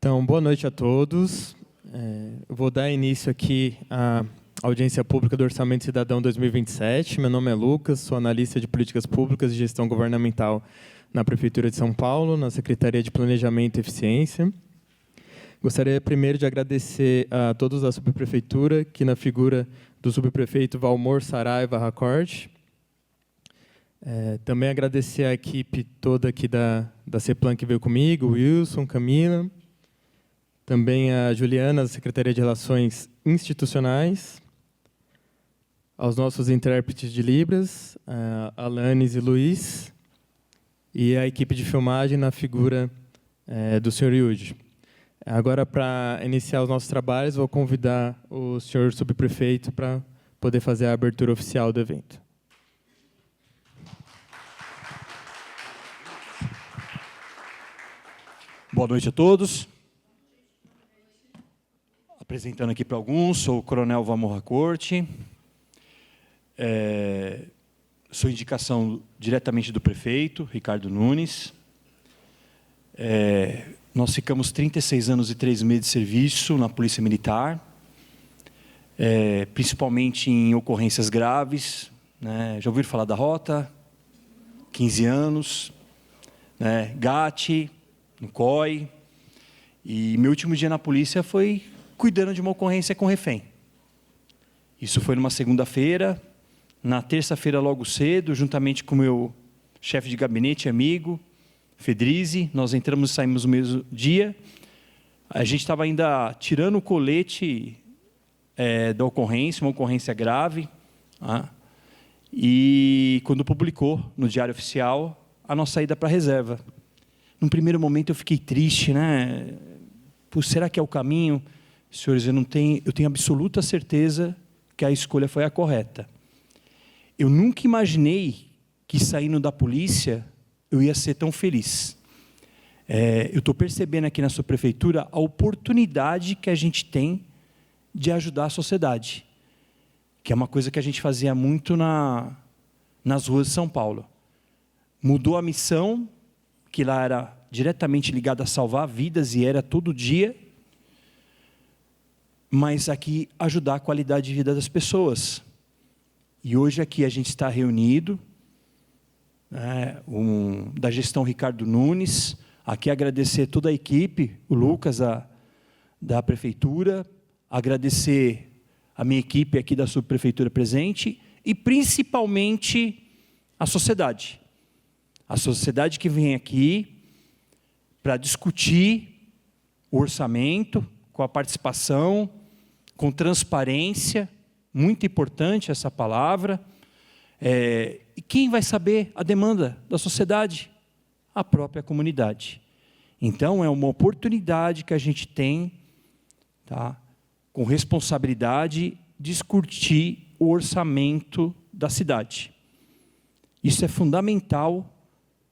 Então, boa noite a todos. Eu vou dar início aqui à audiência pública do Orçamento Cidadão 2027. Meu nome é Lucas, sou analista de políticas públicas e gestão governamental na Prefeitura de São Paulo, na Secretaria de Planejamento e Eficiência. Gostaria primeiro de agradecer a todos da subprefeitura, que na figura do subprefeito Valmor Saraiva Racord. Também agradecer a equipe toda aqui da CEPLAN que veio comigo, o Wilson, Camila, também a Juliana, da Secretaria de Relações Institucionais, aos nossos intérpretes de Libras, a Alanis e Luiz, e a equipe de filmagem na figura do Sr. Yudi. Agora, para iniciar os nossos trabalhos, vou convidar o senhor subprefeito para poder fazer a abertura oficial do evento. Boa noite a todos. Apresentando aqui para alguns, sou o Coronel Valmor Racord. Sou indicação diretamente do prefeito, Ricardo Nunes. Nós ficamos 36 anos e 3 meses de serviço na Polícia Militar, principalmente em ocorrências graves. Já ouviram falar da Rota? 15 anos. GAT, no COI. E meu último dia na polícia foi cuidando de uma ocorrência com refém. Isso foi numa segunda-feira. Na terça-feira, logo cedo, juntamente com o meu chefe de gabinete e amigo, Fedrizi, nós entramos e saímos no mesmo dia. A gente estava ainda tirando o colete da ocorrência, uma ocorrência grave, e quando publicou no Diário Oficial a nossa ida para a reserva. Num primeiro momento eu fiquei triste, será que é o caminho? Senhores, eu tenho absoluta certeza que a escolha foi a correta. Eu nunca imaginei que saindo da polícia eu ia ser tão feliz. Eu estou percebendo aqui na sua prefeitura a oportunidade que a gente tem de ajudar a sociedade, que é uma coisa que a gente fazia muito nas ruas de São Paulo. Mudou a missão, que lá era diretamente ligada a salvar vidas e era todo dia, mas aqui ajudar a qualidade de vida das pessoas. E hoje aqui a gente está reunido, da gestão Ricardo Nunes, aqui agradecer toda a equipe, o Lucas da Prefeitura, agradecer a minha equipe aqui da subprefeitura presente e principalmente a sociedade. A sociedade que vem aqui para discutir o orçamento, com a participação, com transparência, muito importante essa palavra. E quem vai saber a demanda da sociedade? A própria comunidade. Então, é uma oportunidade que a gente tem, com responsabilidade, discutir o orçamento da cidade. Isso é fundamental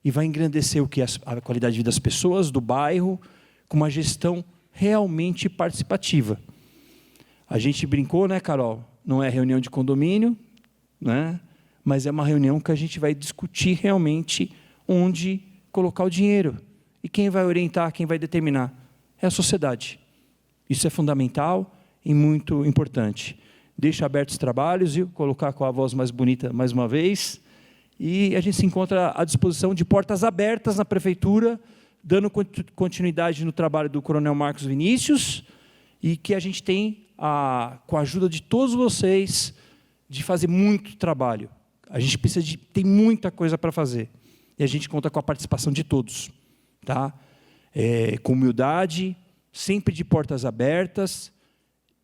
e vai engrandecer a qualidade de vida das pessoas, do bairro, com uma gestão realmente participativa. A gente brincou, Carol? Não é reunião de condomínio, mas é uma reunião que a gente vai discutir realmente onde colocar o dinheiro. E quem vai orientar, quem vai determinar? É a sociedade. Isso é fundamental e muito importante. Deixo abertos os trabalhos, viu? Colocar com a voz mais bonita mais uma vez. E a gente se encontra à disposição de portas abertas na prefeitura, dando continuidade no trabalho do Coronel Marcos Vinícius, e que a gente tem, com a ajuda de todos vocês, de fazer muito trabalho. A gente tem muita coisa para fazer. E a gente conta com a participação de todos. Com humildade, sempre de portas abertas,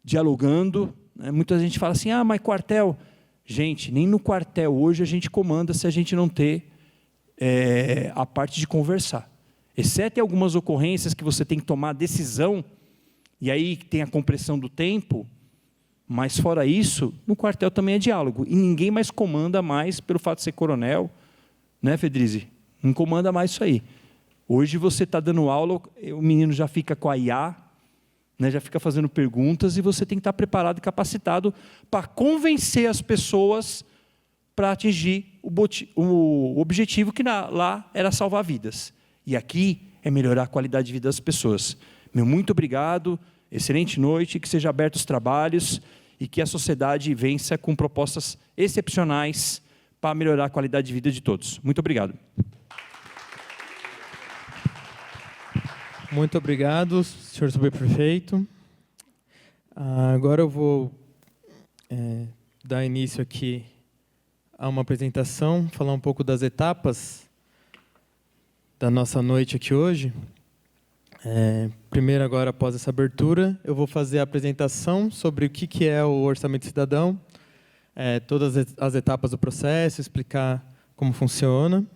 dialogando. Muita gente fala assim, mas quartel... Gente, nem no quartel hoje a gente comanda se a gente não ter a parte de conversar. Exceto em algumas ocorrências que você tem que tomar decisão, e aí tem a compressão do tempo, mas fora isso, no quartel também é diálogo. E ninguém mais comanda mais pelo fato de ser coronel, Fedrizi? Não comanda mais isso aí. Hoje você está dando aula, o menino já fica com a IA, já fica fazendo perguntas, e você tem que estar preparado e capacitado para convencer as pessoas para atingir o objetivo que lá era salvar vidas. E aqui é melhorar a qualidade de vida das pessoas. Meu muito obrigado, excelente noite, que sejam abertos os trabalhos e que a sociedade vença com propostas excepcionais para melhorar a qualidade de vida de todos. Muito obrigado. Muito obrigado, senhor subprefeito. Agora eu vou dar início aqui a uma apresentação, falar um pouco das etapas da nossa noite aqui hoje. Primeiro, agora, após essa abertura, eu vou fazer a apresentação sobre o que é o Orçamento Cidadão, todas as etapas do processo, explicar como funciona.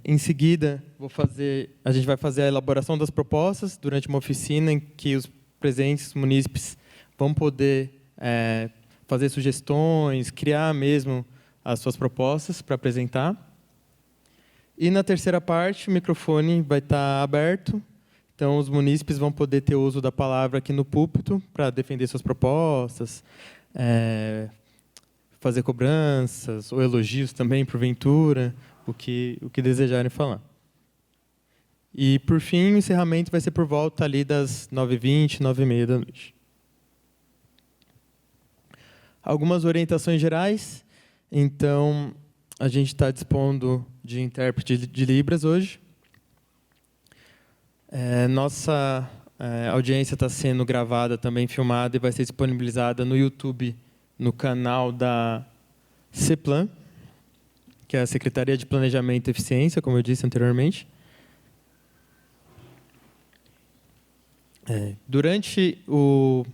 Em seguida, a gente vai fazer a elaboração das propostas durante uma oficina em que os presentes munícipes vão poder fazer sugestões, criar mesmo as suas propostas para apresentar. E na terceira parte, o microfone vai estar aberto, então os munícipes vão poder ter o uso da palavra aqui no púlpito para defender suas propostas, fazer cobranças ou elogios também, porventura, o que desejarem falar. E, por fim, o encerramento vai ser por volta ali das 9h20, 9h30 da noite. Algumas orientações gerais. Então, a gente está dispondo de intérprete de Libras hoje. Nossa audiência está sendo gravada, também filmada, e vai ser disponibilizada no YouTube, no canal da CEPLAN, que é a Secretaria de Planejamento e Eficiência, como eu disse anteriormente. Durante o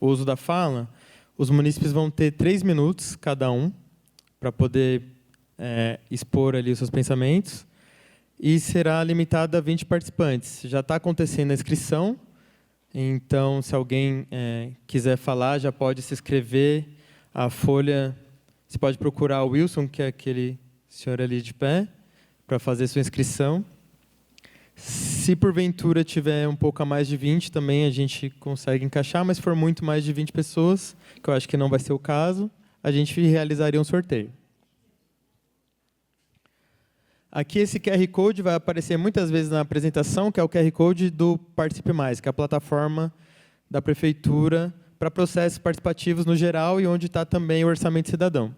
uso da fala, os munícipes vão ter 3 minutos, cada um, para poder expor ali os seus pensamentos, e será limitado a 20 participantes. Já está acontecendo a inscrição, então, se alguém quiser falar, já pode se inscrever. A folha, você pode procurar o Wilson, que é aquele senhor ali de pé, para fazer sua inscrição. Se porventura tiver um pouco a mais de 20, também a gente consegue encaixar, mas se for muito mais de 20 pessoas, que eu acho que não vai ser o caso, a gente realizaria um sorteio. Aqui esse QR Code vai aparecer muitas vezes na apresentação, que é o QR Code do Participe Mais, que é a plataforma da Prefeitura para processos participativos no geral e onde está também o Orçamento Cidadão.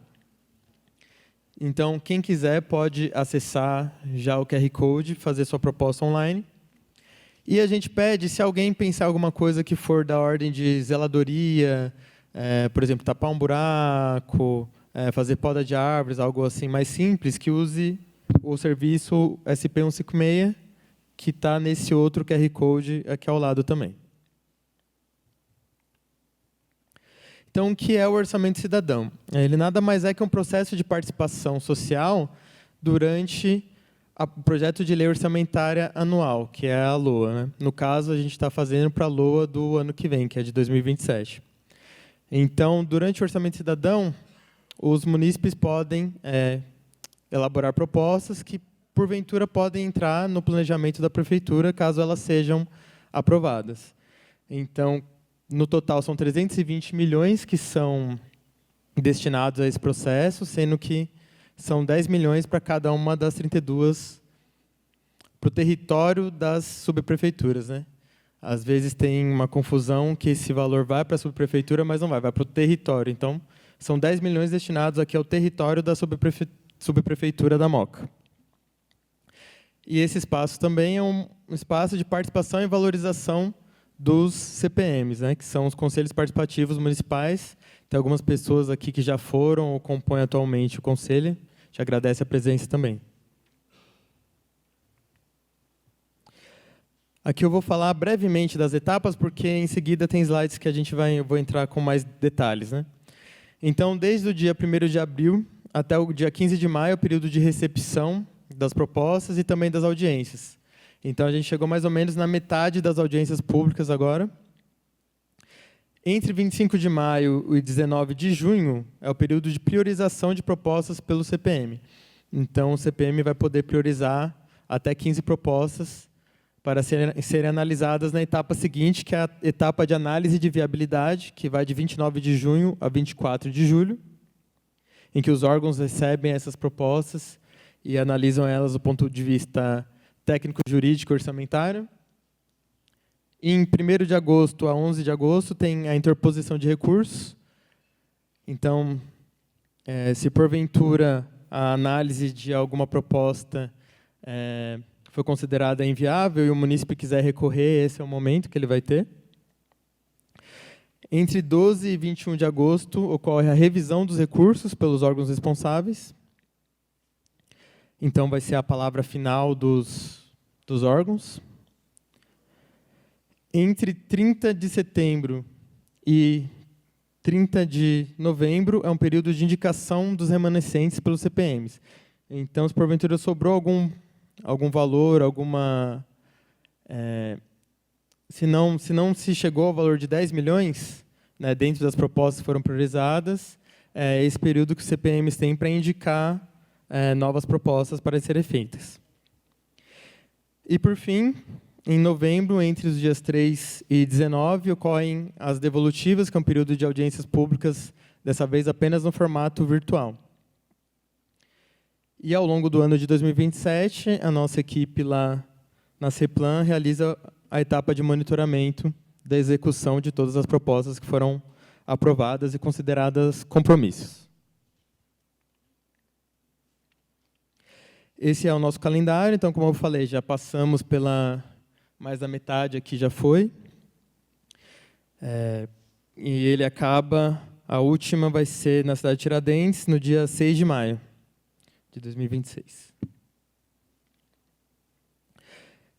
Então, quem quiser pode acessar já o QR Code, fazer sua proposta online. E a gente pede, se alguém pensar alguma coisa que for da ordem de zeladoria, por exemplo, tapar um buraco, fazer poda de árvores, algo assim mais simples, que use o serviço SP156, que está nesse outro QR Code aqui ao lado também. Então, o que é o Orçamento Cidadão? Ele nada mais é que um processo de participação social durante o projeto de lei orçamentária anual, que é a LOA. Né? No caso, a gente está fazendo para a LOA do ano que vem, que é de 2027. Então, durante o Orçamento Cidadão, os munícipes podem elaborar propostas que, porventura, podem entrar no planejamento da prefeitura, caso elas sejam aprovadas. Então, no total, são 320 milhões que são destinados a esse processo, sendo que são 10 milhões para cada uma das 32 para o território das subprefeituras. Né? Às vezes tem uma confusão que esse valor vai para a subprefeitura, mas não vai para o território. Então, são 10 milhões destinados aqui ao território da subprefeitura da Moca. E esse espaço também é um espaço de participação e valorização dos CPMs, né, que são os Conselhos Participativos Municipais. Tem algumas pessoas aqui que já foram ou compõem atualmente o Conselho. Te agradece a presença também. Aqui eu vou falar brevemente das etapas, porque em seguida tem slides que eu vou entrar com mais detalhes. Né? Então, desde o dia 1º de abril até o dia 15 de maio, é o período de recepção das propostas e também das audiências. Então, a gente chegou mais ou menos na metade das audiências públicas agora. Entre 25 de maio e 19 de junho é o período de priorização de propostas pelo CPM. Então, o CPM vai poder priorizar até 15 propostas para serem analisadas na etapa seguinte, que é a etapa de análise de viabilidade, que vai de 29 de junho a 24 de julho, em que os órgãos recebem essas propostas e analisam elas do ponto de vista técnico, jurídico e orçamentário. Em 1º de agosto a 11 de agosto tem a interposição de recursos. Então, se porventura a análise de alguma proposta foi considerada inviável e o munícipe quiser recorrer, esse é o momento que ele vai ter. Entre 12 e 21 de agosto ocorre a revisão dos recursos pelos órgãos responsáveis. Então, vai ser a palavra final dos órgãos. Entre 30 de setembro e 30 de novembro é um período de indicação dos remanescentes pelos CPMs. Então, se porventura sobrou algum valor, se não se chegou ao valor de 10 milhões, né, dentro das propostas que foram priorizadas, é esse período que os CPMs têm para indicar novas propostas para serem feitas. E, por fim, em novembro, entre os dias 3 e 19, ocorrem as devolutivas, que é um período de audiências públicas, dessa vez apenas no formato virtual. E, ao longo do ano de 2027, a nossa equipe lá na CEPLAN realiza a etapa de monitoramento da execução de todas as propostas que foram aprovadas e consideradas compromissos. Esse é o nosso calendário. Então, como eu falei, já passamos pela mais da metade aqui já foi. E ele acaba, a última vai ser na cidade de Tiradentes, no dia 6 de maio de 2026.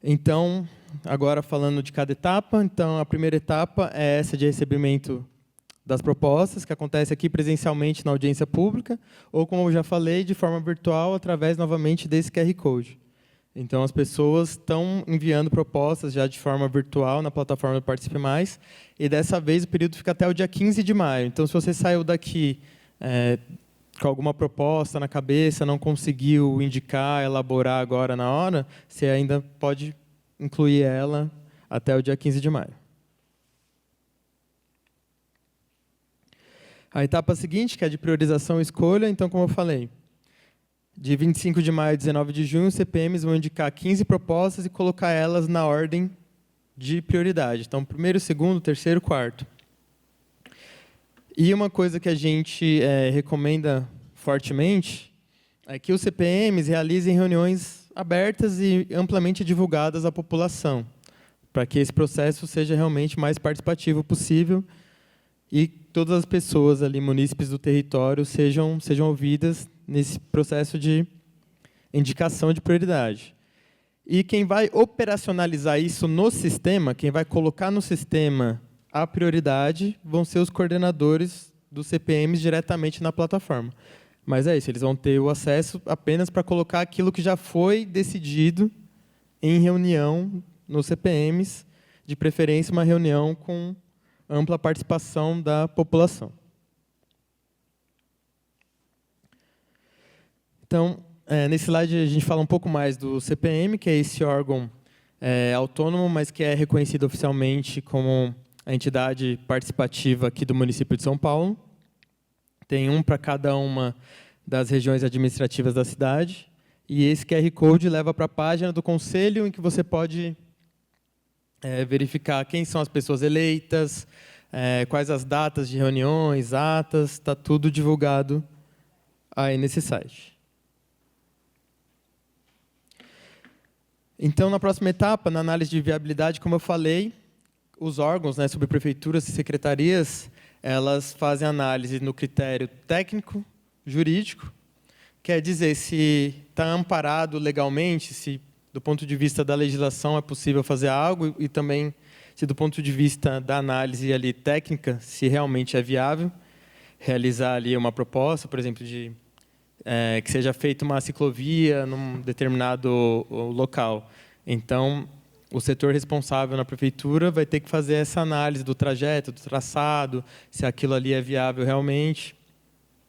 Então, agora falando de cada etapa, então a primeira etapa é essa de recebimento das propostas, que acontece aqui presencialmente na audiência pública, ou, como eu já falei, de forma virtual, através, novamente, desse QR Code. Então, as pessoas estão enviando propostas já de forma virtual na plataforma do Participe Mais, e dessa vez o período fica até o dia 15 de maio. Então, se você saiu daqui com alguma proposta na cabeça, não conseguiu indicar, elaborar agora na hora, você ainda pode incluir ela até o dia 15 de maio. A etapa seguinte, que é de priorização e escolha, então, como eu falei, de 25 de maio a 19 de junho, os CPMs vão indicar 15 propostas e colocar elas na ordem de prioridade. Então, primeiro, segundo, terceiro, quarto. E uma coisa que a gente recomenda fortemente é que os CPMs realizem reuniões abertas e amplamente divulgadas à população, para que esse processo seja realmente mais participativo possível e todas as pessoas ali, munícipes do território, sejam ouvidas nesse processo de indicação de prioridade. E quem vai operacionalizar isso no sistema, quem vai colocar no sistema a prioridade, vão ser os coordenadores dos CPMs diretamente na plataforma. Mas é isso, eles vão ter o acesso apenas para colocar aquilo que já foi decidido em reunião nos CPMs, de preferência uma reunião com ampla participação da população. Então, nesse slide a gente fala um pouco mais do CPM, que é esse órgão autônomo, mas que é reconhecido oficialmente como a entidade participativa aqui do município de São Paulo. Tem um para cada uma das regiões administrativas da cidade. E esse QR Code leva para a página do conselho, em que você pode verificar quem são as pessoas eleitas, quais as datas de reuniões, atas, está tudo divulgado aí nesse site. Então, na próxima etapa, na análise de viabilidade, como eu falei, os órgãos, subprefeituras e secretarias, elas fazem análise no critério técnico, jurídico, quer dizer, se está amparado legalmente, se do ponto de vista da legislação é possível fazer algo, e também se do ponto de vista da análise ali técnica, se realmente é viável realizar ali uma proposta, por exemplo, de que seja feita uma ciclovia num determinado local. Então, o setor responsável na prefeitura vai ter que fazer essa análise do trajeto, do traçado, se aquilo ali é viável realmente.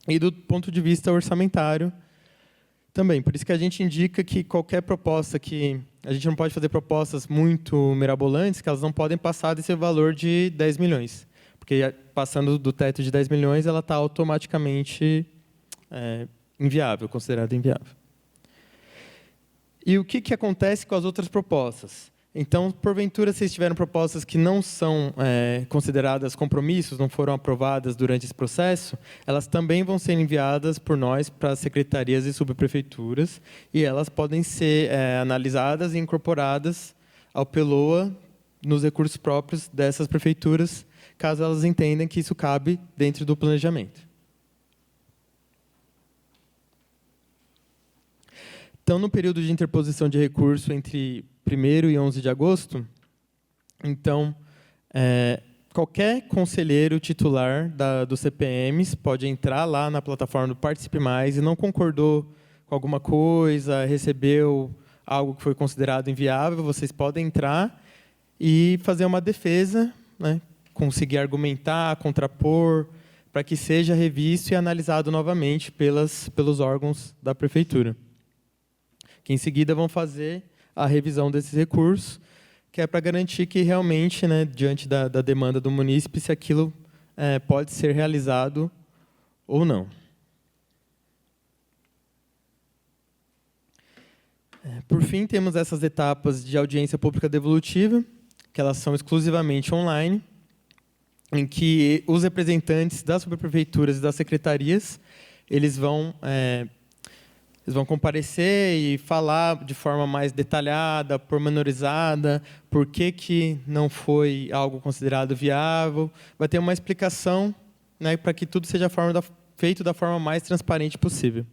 E do ponto de vista orçamentário também. Por isso que a gente indica que qualquer proposta que... A gente não pode fazer propostas muito mirabolantes, que elas não podem passar desse valor de 10 milhões. Porque passando do teto de 10 milhões, ela está automaticamente inviável, considerada inviável. E o que acontece com as outras propostas? Então, porventura, vocês tiveram propostas que não são consideradas compromissos, não foram aprovadas durante esse processo, elas também vão ser enviadas por nós para as secretarias e subprefeituras, e elas podem ser analisadas e incorporadas ao PELOA nos recursos próprios dessas prefeituras, caso elas entendam que isso cabe dentro do planejamento. Então, no período de interposição de recurso entre 1º e 11 de agosto, então, qualquer conselheiro titular dos CPMs pode entrar lá na plataforma do Participe Mais e não concordou com alguma coisa, recebeu algo que foi considerado inviável, vocês podem entrar e fazer uma defesa, né, conseguir argumentar, contrapor, para que seja revisto e analisado novamente pelos órgãos da prefeitura, que em seguida vão fazer a revisão desses recursos, que é para garantir que realmente, né, diante da demanda do munícipe, se aquilo pode ser realizado ou não. Por fim, temos essas etapas de audiência pública devolutiva, que elas são exclusivamente online, em que os representantes das subprefeituras e das secretarias eles vão comparecer e falar de forma mais detalhada, pormenorizada, por que não foi algo considerado viável. Vai ter uma explicação, né, para que tudo seja feito da forma mais transparente possível.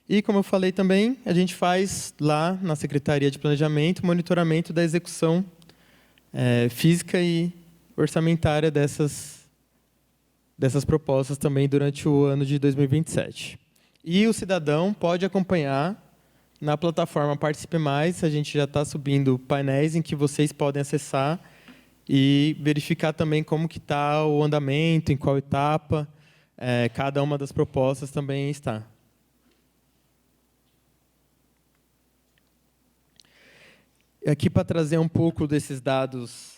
E, como eu falei também, a gente faz lá na Secretaria de Planejamento monitoramento da execução física e orçamentária dessas propostas também durante o ano de 2027. E o cidadão pode acompanhar na plataforma Participe Mais, a gente já está subindo painéis em que vocês podem acessar e verificar também como que está o andamento, em qual etapa cada uma das propostas também está. Aqui, para trazer um pouco desses dados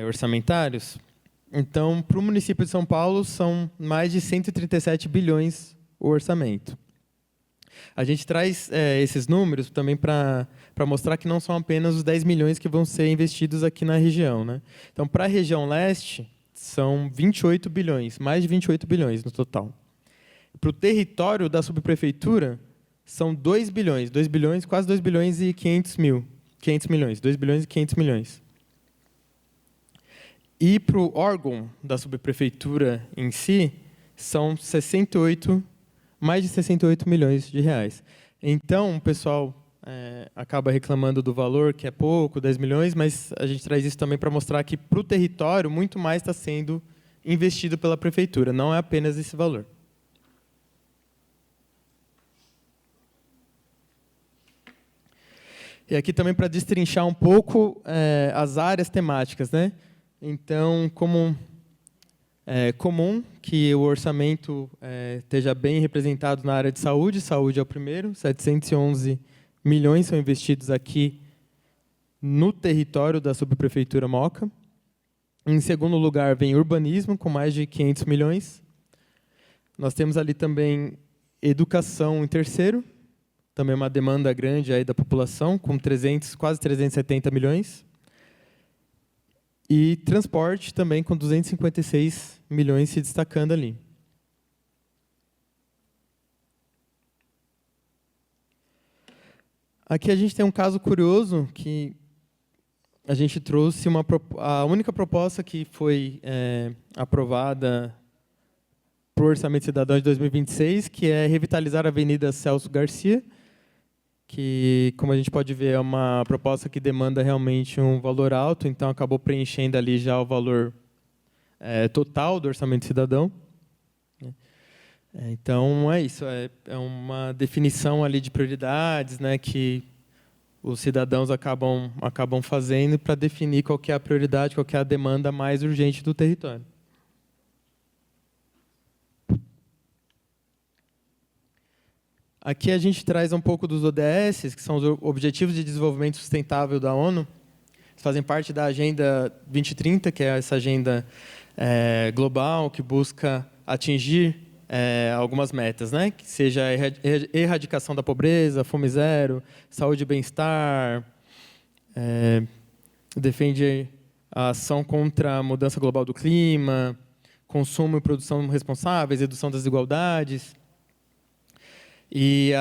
orçamentários, então, para o município de São Paulo, são mais de 137 bilhões o orçamento. A gente traz esses números também para mostrar que não são apenas os 10 milhões que vão ser investidos aqui na região, né? Então, para a região leste, são 28 bilhões, mais de 28 bilhões no total. Para o território da subprefeitura, são 2 bilhões, quase 2 bilhões e 500 milhões, 2 bilhões e 500 milhões. E para o órgão da subprefeitura em si, são mais de 68 milhões de reais. Então, o pessoal acaba reclamando do valor, que é pouco, 10 milhões, mas a gente traz isso também para mostrar que, para o território, muito mais está sendo investido pela prefeitura, não é apenas esse valor. E aqui também para destrinchar um pouco as áreas temáticas, né? Então, como é comum que o orçamento esteja bem representado na área de saúde. Saúde é o primeiro, 711 milhões são investidos aqui no território da subprefeitura Moca. Em segundo lugar, vem urbanismo, com mais de 500 milhões. Nós temos ali também educação em terceiro, também uma demanda grande aí da população, com quase 370 milhões. E transporte também com 256 milhões se destacando ali. Aqui a gente tem um caso curioso que a gente trouxe a única proposta que foi aprovada para o Orçamento Cidadão de 2026, que é revitalizar a Avenida Celso Garcia, que, como a gente pode ver, é uma proposta que demanda realmente um valor alto, então acabou preenchendo ali já o valor total do Orçamento Cidadão. Então, é isso, é uma definição ali de prioridades, né, que os cidadãos acabam fazendo para definir qual que é a prioridade, qual que é a demanda mais urgente do território. Aqui a gente traz um pouco dos ODS, que são os Objetivos de Desenvolvimento Sustentável da ONU. Fazem parte da Agenda 2030, que é essa agenda global que busca atingir algumas metas, né? Que seja a erradicação da pobreza, fome zero, saúde e bem-estar, defende a ação contra a mudança global do clima, consumo e produção responsáveis, redução das desigualdades. E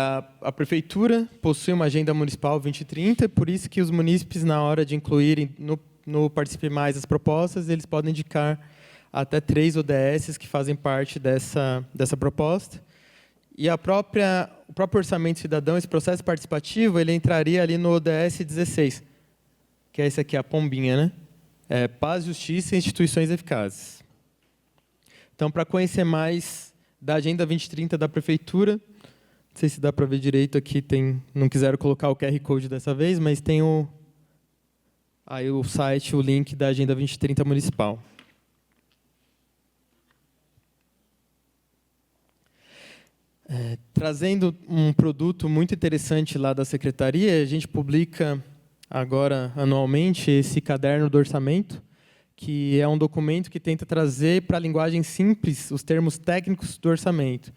a Prefeitura possui uma Agenda Municipal 2030, por isso que os munícipes, na hora de incluírem no Participe Mais as propostas, eles podem indicar até 3 ODSs que fazem parte dessa proposta. E o próprio Orçamento Cidadão, esse processo participativo, ele entraria ali no ODS 16, que é esse aqui, a pombinha, né? Paz, Justiça e Instituições Eficazes. Então, para conhecer mais da Agenda 2030 da Prefeitura, não sei se dá para ver direito aqui, não quiseram colocar o QR Code dessa vez, mas tem aí o site, o link da Agenda 2030 Municipal. Trazendo um produto muito interessante lá da Secretaria, a gente publica agora, anualmente, esse Caderno do Orçamento, que é um documento que tenta trazer para a linguagem simples os termos técnicos do orçamento.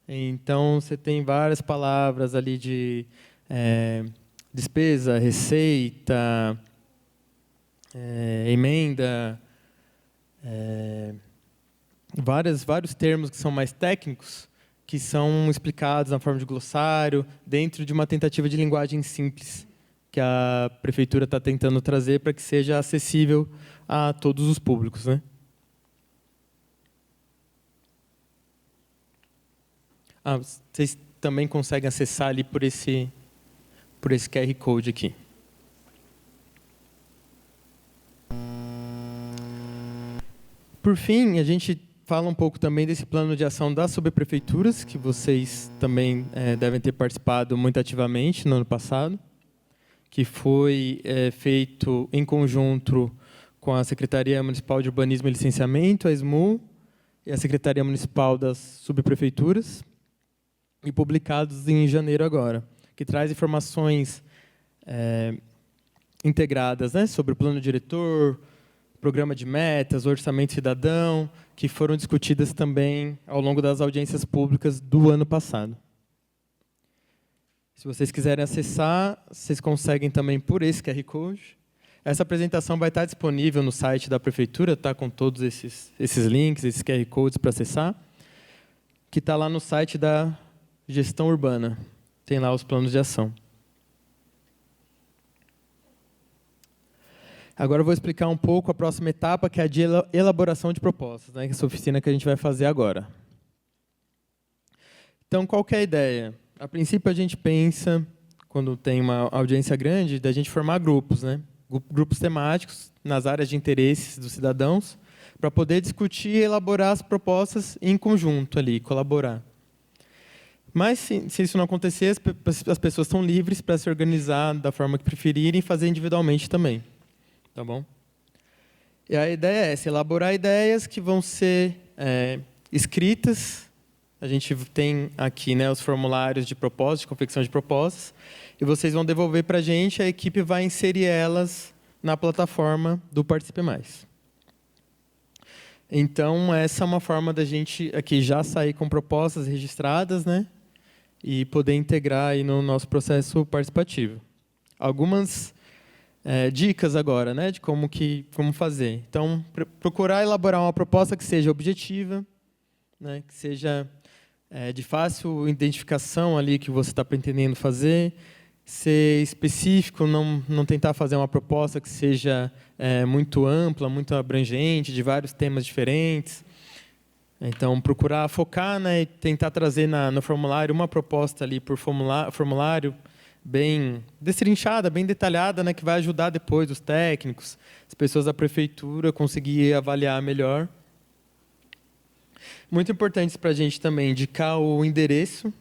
Então, você tem várias palavras ali de despesa, receita, emenda, vários termos que são mais técnicos, que são explicados na forma de glossário, dentro de uma tentativa de linguagem simples, que a Prefeitura está tentando trazer para que seja acessível a todos os públicos, né? Vocês também conseguem acessar ali por esse QR Code aqui. Por fim, a gente fala um pouco também desse plano de ação das subprefeituras, que vocês também devem ter participado muito ativamente no ano passado, que foi feito em conjunto com a Secretaria Municipal de Urbanismo e Licenciamento, a SMU, e a Secretaria Municipal das Subprefeituras, e publicados em janeiro agora, que traz informações integradas, né, sobre o plano diretor, programa de metas, orçamento cidadão, que foram discutidas também ao longo das audiências públicas do ano passado. Se vocês quiserem acessar, vocês conseguem também por esse QR Code. Essa apresentação vai estar disponível no site da Prefeitura, tá, com todos esses links, esses QR Codes para acessar, que está lá no site da Gestão Urbana. Tem lá os planos de ação. Agora eu vou explicar um pouco a próxima etapa, que é a de elaboração de propostas, né, que é essa oficina que a gente vai fazer agora. Então, qual que é a ideia? A princípio, a gente pensa, quando tem uma audiência grande, da gente formar grupos, né? Grupos temáticos nas áreas de interesses dos cidadãos, para poder discutir e elaborar as propostas em conjunto ali, colaborar. Mas, se isso não acontecer, as pessoas estão livres para se organizar da forma que preferirem e fazer individualmente também. Tá bom? E a ideia é essa, elaborar ideias que vão ser escritas. A gente tem aqui, né, os formulários de propostas, de confecção de propostas, e vocês vão devolver para a gente, a equipe vai inserir elas na plataforma do Participe Mais. Então, essa é uma forma da gente aqui já sair com propostas registradas, né, e poder integrar aí no nosso processo participativo. Algumas dicas agora, né, de como fazer. Então, procurar elaborar uma proposta que seja objetiva, né, que seja de fácil identificação ali que você está pretendendo fazer, ser específico, não tentar fazer uma proposta que seja muito ampla, muito abrangente, de vários temas diferentes. Então, procurar focar, né, e tentar trazer no formulário uma proposta ali por formulário bem destrinchada, bem detalhada, né, que vai ajudar depois os técnicos, as pessoas da prefeitura conseguir avaliar melhor. Muito importante para a gente também indicar o endereço.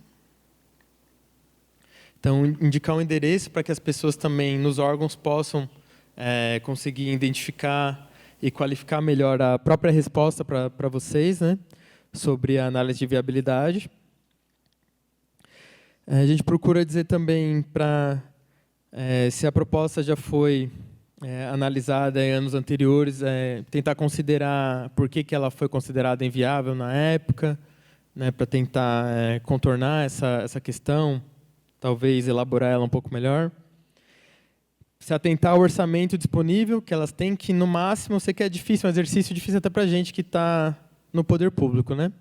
Então, indicar o endereço para que as pessoas também, nos órgãos, possam conseguir identificar e qualificar melhor a própria resposta para vocês, né, sobre a análise de viabilidade. A gente procura dizer também se a proposta já foi analisada em anos anteriores, tentar considerar por que ela foi considerada inviável na época, né, para tentar contornar essa questão, talvez elaborar ela um pouco melhor. se atentar ao orçamento disponível, que elas têm, que no máximo, eu sei que é difícil, um exercício difícil até para a gente que está no poder público, né?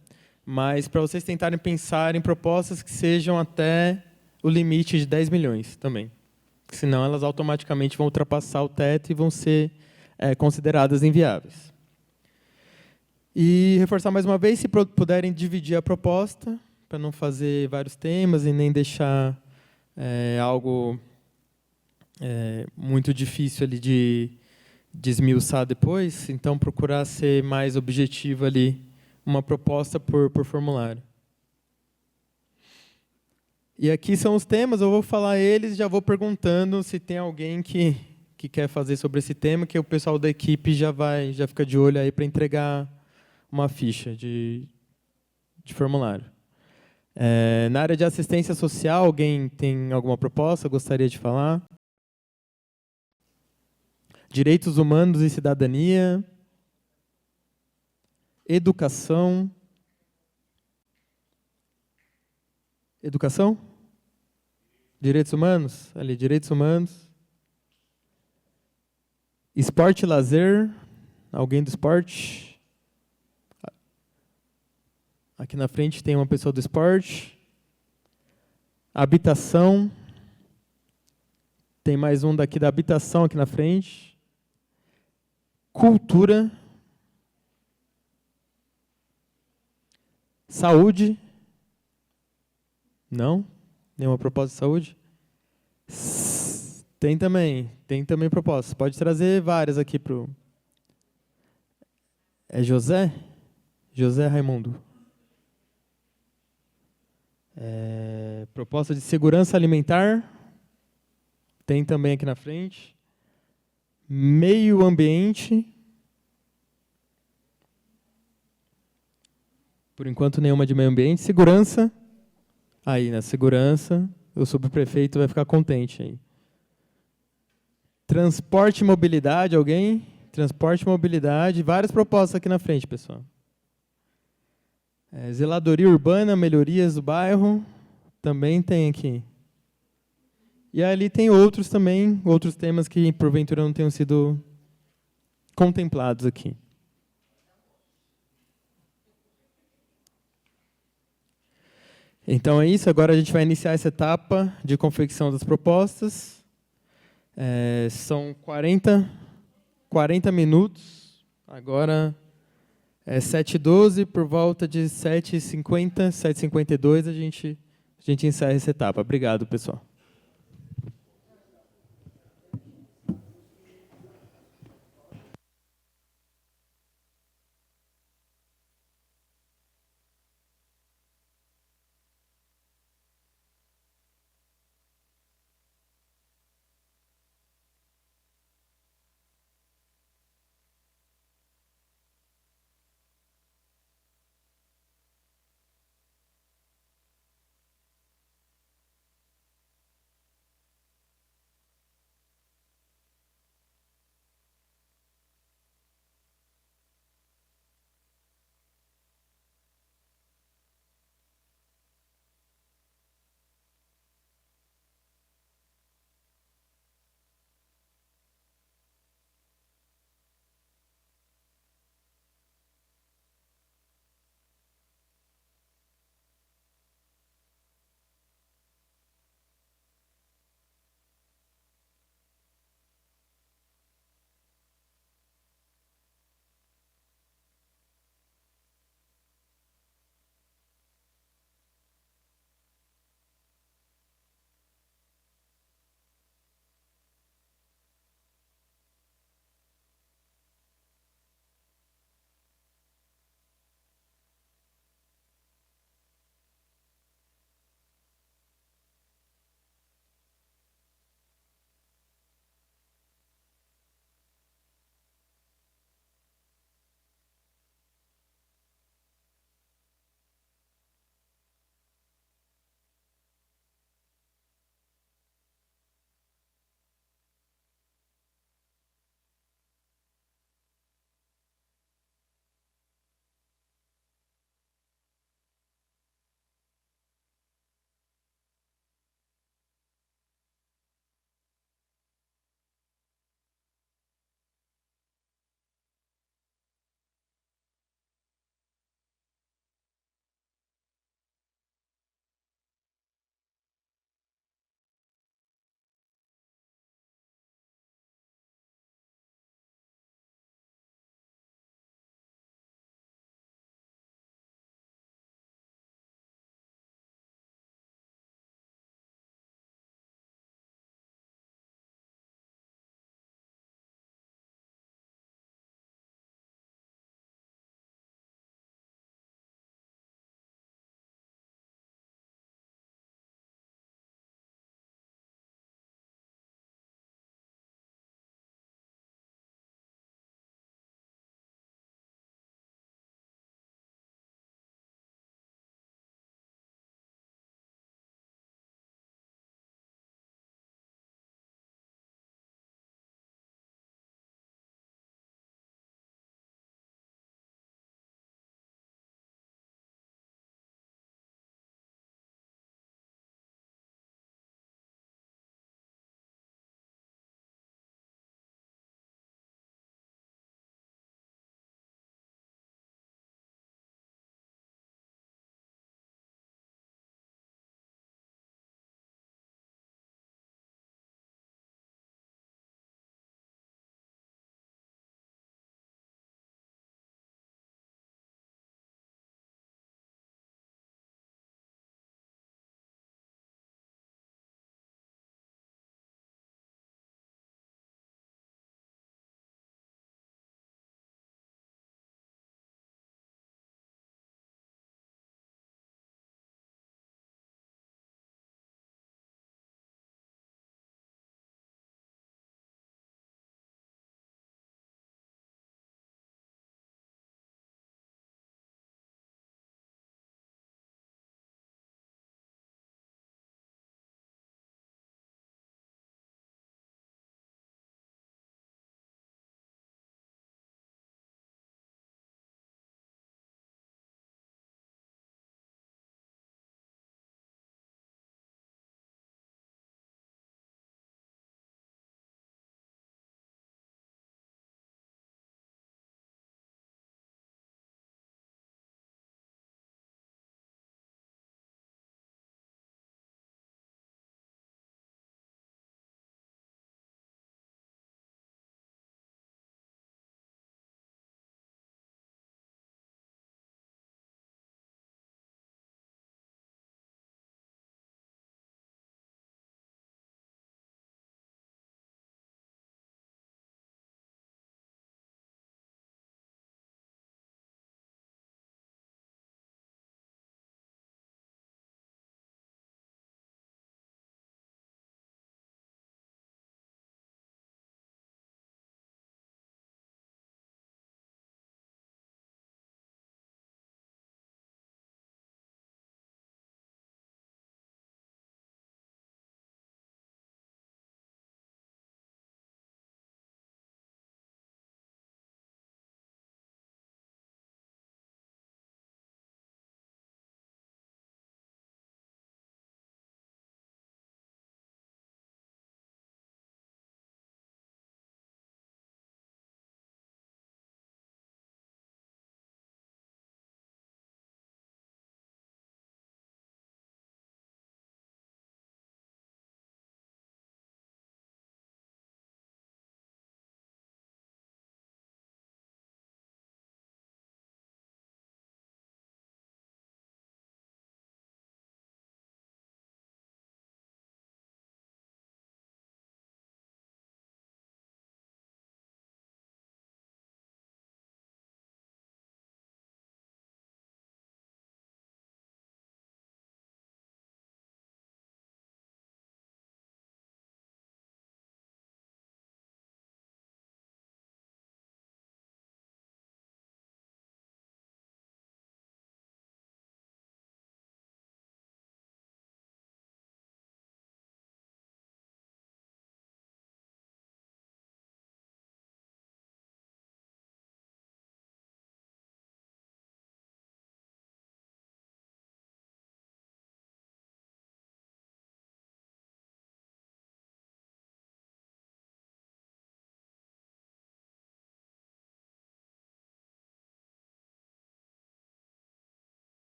Mas para vocês tentarem pensar em propostas que sejam até o limite de 10 milhões também. Senão elas automaticamente vão ultrapassar o teto e vão ser consideradas inviáveis. E reforçar mais uma vez, se puderem dividir a proposta, para não fazer vários temas e nem deixar algo muito difícil ali de esmiuçar depois, então procurar ser mais objetivo ali, uma proposta por formulário. E aqui são os temas, eu vou falar eles, já vou perguntando se tem alguém que quer fazer sobre esse tema, que o pessoal da equipe já fica de olho aí para entregar uma ficha de formulário. Na área de assistência social, alguém tem alguma proposta, gostaria de falar? Direitos humanos e cidadania. Educação. Educação? Direitos humanos? Ali, direitos humanos. Esporte e lazer. Alguém do esporte? Aqui na frente tem uma pessoa do esporte. Habitação. Tem mais um daqui da habitação aqui na frente. Cultura. Saúde. Não? Nenhuma proposta de saúde? Tem também propostas. Pode trazer várias aqui para o... É José? José Raimundo. Proposta de segurança alimentar. Tem também aqui na frente. Meio ambiente. Por enquanto, nenhuma de meio ambiente. Segurança. Aí, na segurança, o subprefeito vai ficar contente aí. Transporte e mobilidade, alguém? Transporte e mobilidade. Várias propostas aqui na frente, pessoal. Zeladoria urbana, melhorias do bairro. Também tem aqui. E ali tem outros também, outros temas que, porventura, não tenham sido contemplados aqui. Então é isso, agora a gente vai iniciar essa etapa de confecção das propostas. São 40 minutos, agora é 7h12, por volta de 7h50, 7h52, a gente encerra essa etapa. Obrigado, pessoal.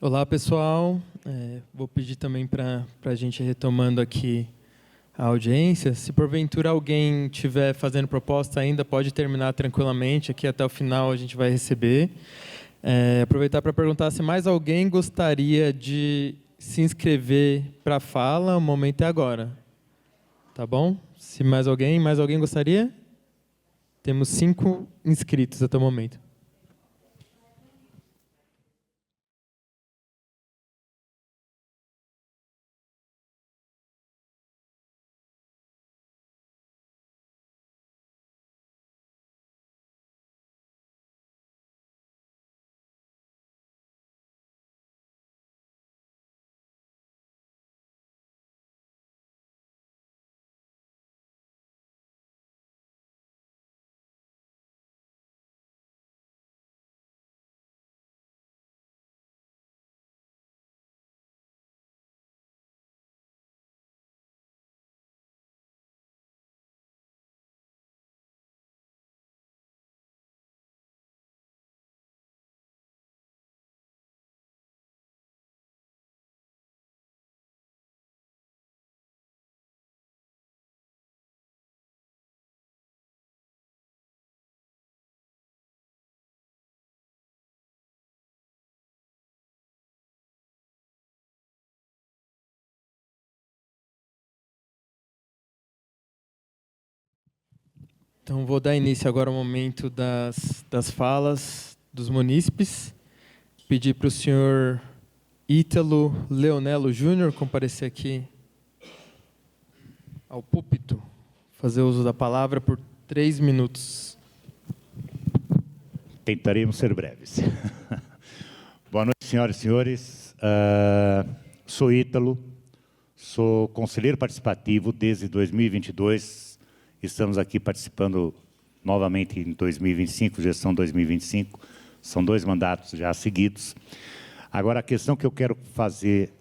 Olá, pessoal. Vou pedir também para a gente retomando aqui a audiência. Se porventura alguém estiver fazendo proposta ainda, pode terminar tranquilamente. Aqui até o final a gente vai receber. Aproveitar para perguntar se mais alguém gostaria de se inscrever para a fala. O momento é agora. Tá bom? Se mais alguém gostaria? Temos 5 inscritos até o momento. Então, vou dar início agora ao momento das falas dos munícipes. Pedir para o senhor Ítalo Leonello Júnior comparecer aqui ao púlpito, fazer uso da palavra por 3 minutos. Tentaremos ser breves. Boa noite, senhoras e senhores. Sou Ítalo, sou conselheiro participativo desde 2022. Estamos aqui participando novamente em 2025, gestão 2025. São 2 mandatos já seguidos. Agora, a questão que eu quero fazer,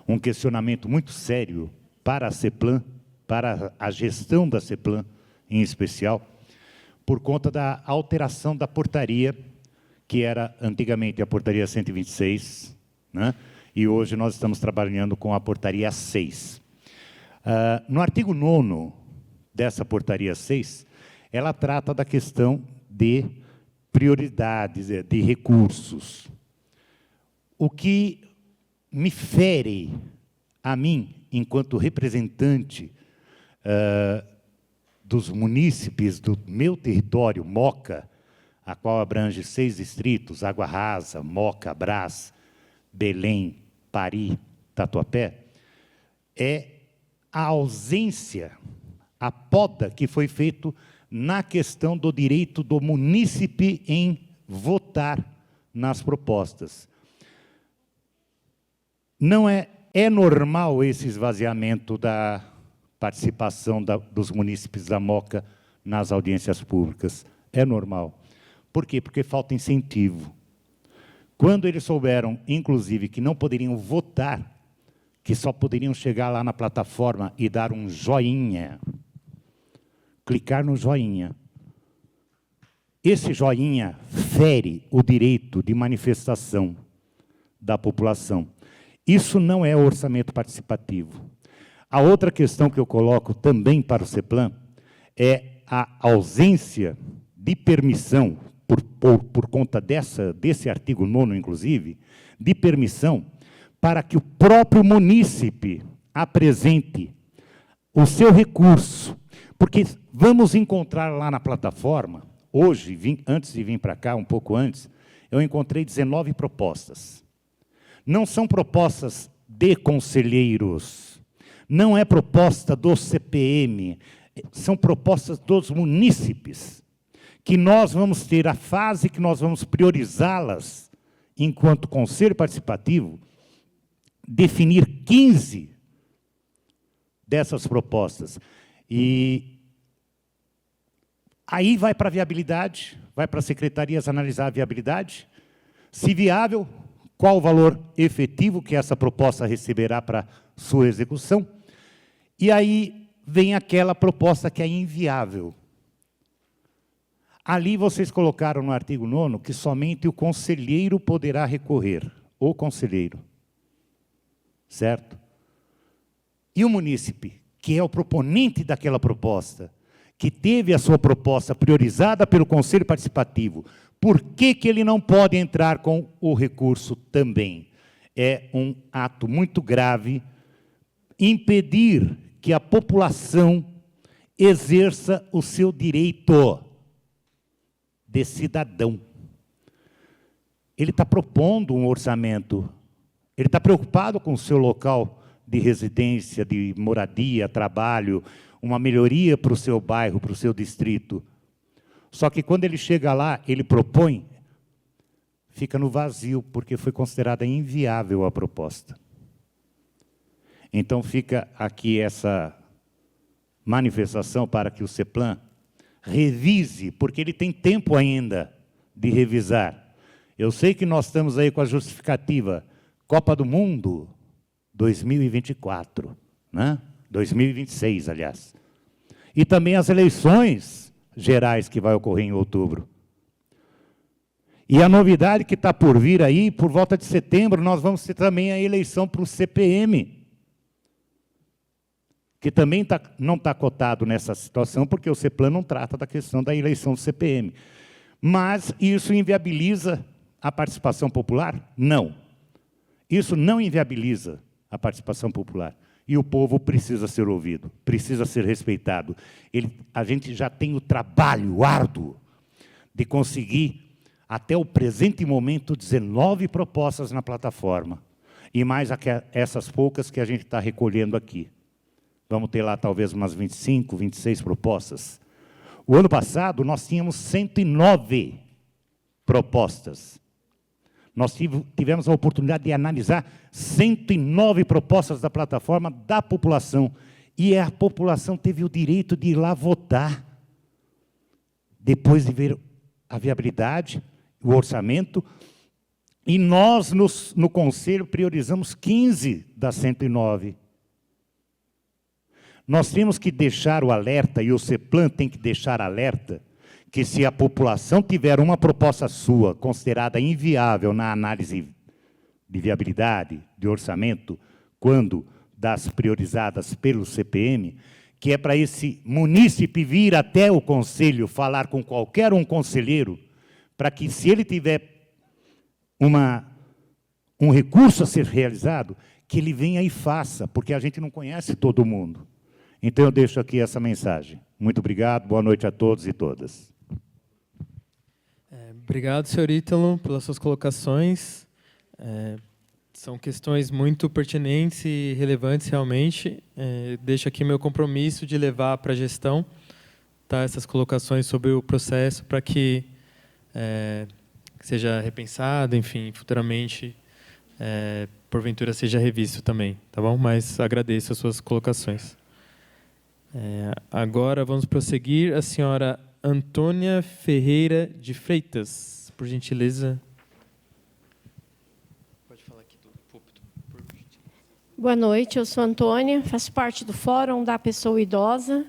um questionamento muito sério para a CEPLAN, para a gestão da CEPLAN em especial, por conta da alteração da portaria, que era antigamente a portaria 126, né? E hoje nós estamos trabalhando com a portaria 6. No artigo 9º dessa portaria 6, ela trata da questão de prioridades, de recursos. O que me fere a mim, enquanto representante dos munícipes do meu território, Moca, a qual abrange 6 distritos, Água Rasa, Moca, Brás, Belém, Pari, Tatuapé, é a ausência, a poda que foi feita na questão do direito do munícipe em votar nas propostas. Não é normal esse esvaziamento da participação dos munícipes da Moca nas audiências públicas. É normal. Por quê? Porque falta incentivo. Quando eles souberam, inclusive, que não poderiam votar, que só poderiam chegar lá na plataforma e dar um joinha, clicar no joinha. Esse joinha fere o direito de manifestação da população. Isso não é orçamento participativo. A outra questão que eu coloco também para o CEPLAN é a ausência de permissão, por conta desse artigo 9º, inclusive, de permissão para que o próprio munícipe apresente o seu recurso. Porque vamos encontrar lá na plataforma, hoje, antes de vir para cá, um pouco antes, eu encontrei 19 propostas. Não são propostas de conselheiros, não é proposta do CPM, são propostas dos munícipes, que nós vamos ter a fase que nós vamos priorizá-las, enquanto conselho participativo, definir 15 dessas propostas. E aí vai para a viabilidade, vai para as secretarias analisar a viabilidade, se viável, qual o valor efetivo que essa proposta receberá para sua execução, e aí vem aquela proposta que é inviável. Ali vocês colocaram no artigo 9º que somente o conselheiro poderá recorrer, o conselheiro. Certo? E o munícipe, que é o proponente daquela proposta, que teve a sua proposta priorizada pelo Conselho Participativo, por que ele não pode entrar com o recurso também? É um ato muito grave impedir que a população exerça o seu direito de cidadão. Ele está propondo um orçamento, ele está preocupado com o seu local de residência, de moradia, trabalho, uma melhoria para o seu bairro, para o seu distrito. Só que quando ele chega lá, ele propõe, fica no vazio, porque foi considerada inviável a proposta. Então fica aqui essa manifestação para que o CEPLAN revise, porque ele tem tempo ainda de revisar. Eu sei que nós estamos aí com a justificativa Copa do Mundo 2024, né? 2026, aliás. E também as eleições gerais que vai ocorrer em outubro. E a novidade que está por vir aí, por volta de setembro, nós vamos ter também a eleição para o CPM, que também não está cotado nessa situação, porque o CEPLAN não trata da questão da eleição do CPM. Mas isso inviabiliza a participação popular? Não. Isso não inviabiliza a participação popular. E o povo precisa ser ouvido, precisa ser respeitado. A gente já tem o trabalho árduo de conseguir, até o presente momento, 19 propostas na plataforma. E mais essas poucas que a gente está recolhendo aqui. Vamos ter lá talvez umas 25, 26 propostas. O ano passado, nós tínhamos 109 propostas. Nós tivemos a oportunidade de analisar 109 propostas da plataforma da população. E a população teve o direito de ir lá votar, depois de ver a viabilidade, o orçamento. E nós, no Conselho, priorizamos 15 das 109. Nós temos que deixar o alerta, e o CEPLAN tem que deixar alerta, que se a população tiver uma proposta sua considerada inviável na análise de viabilidade, de orçamento, quando das priorizadas pelo CPM, que é para esse munícipe vir até o conselho falar com qualquer um conselheiro, para que, se ele tiver um recurso a ser realizado, que ele venha e faça, porque a gente não conhece todo mundo. Então, eu deixo aqui essa mensagem. Muito obrigado, boa noite a todos e todas. Obrigado, senhor Ítalo, pelas suas colocações. São questões muito pertinentes e relevantes, realmente. Deixo aqui meu compromisso de levar para a gestão, tá, essas colocações sobre o processo, para que seja repensado, enfim, futuramente, porventura, seja revisto também, tá bom? Mas agradeço as suas colocações. Agora vamos prosseguir. A senhora Antônia Ferreira de Freitas, por gentileza. Pode falar aqui do púlpito. Boa noite, eu sou Antônia, faço parte do Fórum da Pessoa Idosa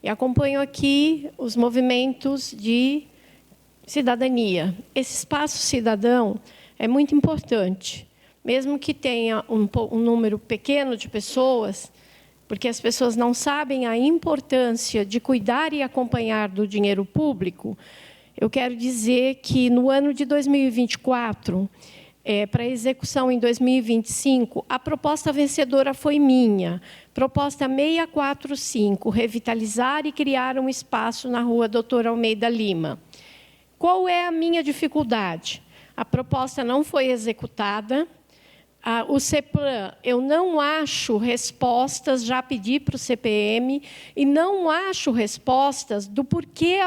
e acompanho aqui os movimentos de cidadania. Esse espaço cidadão é muito importante, mesmo que tenha um número pequeno de pessoas, porque as pessoas não sabem a importância de cuidar e acompanhar do dinheiro público. Eu quero dizer que, no ano de 2024, para execução em 2025, a proposta vencedora foi minha. Proposta 645, revitalizar e criar um espaço na rua Doutor Almeida Lima. Qual é a minha dificuldade? A proposta não foi executada. O CEPLAN, eu não acho respostas, já pedi para o CPM, e não acho respostas do porquê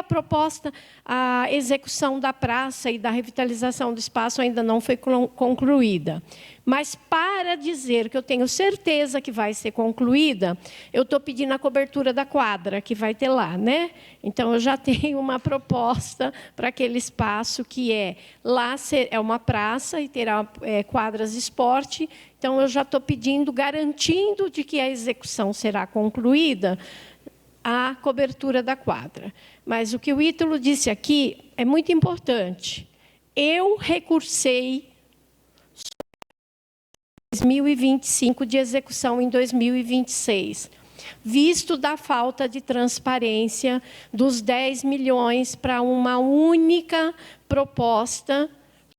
a execução da praça e da revitalização do espaço ainda não foi concluída. Mas, para dizer que eu tenho certeza que vai ser concluída, eu estou pedindo a cobertura da quadra, que vai ter lá, né? Então, eu já tenho uma proposta para aquele espaço que lá é uma praça e terá quadras de esporte. Então, eu já estou pedindo, garantindo de que a execução será concluída a cobertura da quadra. Mas o que o Ítalo disse aqui é muito importante. Eu recursei 2025 de execução em 2026, visto da falta de transparência dos 10 milhões para uma única proposta,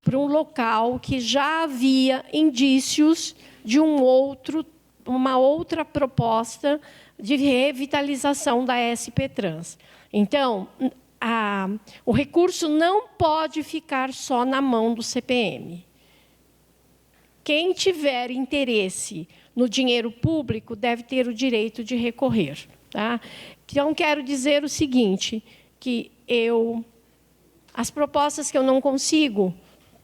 para um local que já havia indícios de uma outra proposta de revitalização da SP Trans. Então, o recurso não pode ficar só na mão do CPM. Quem tiver interesse no dinheiro público deve ter o direito de recorrer. Tá? Então, quero dizer o seguinte, que as propostas que eu não consigo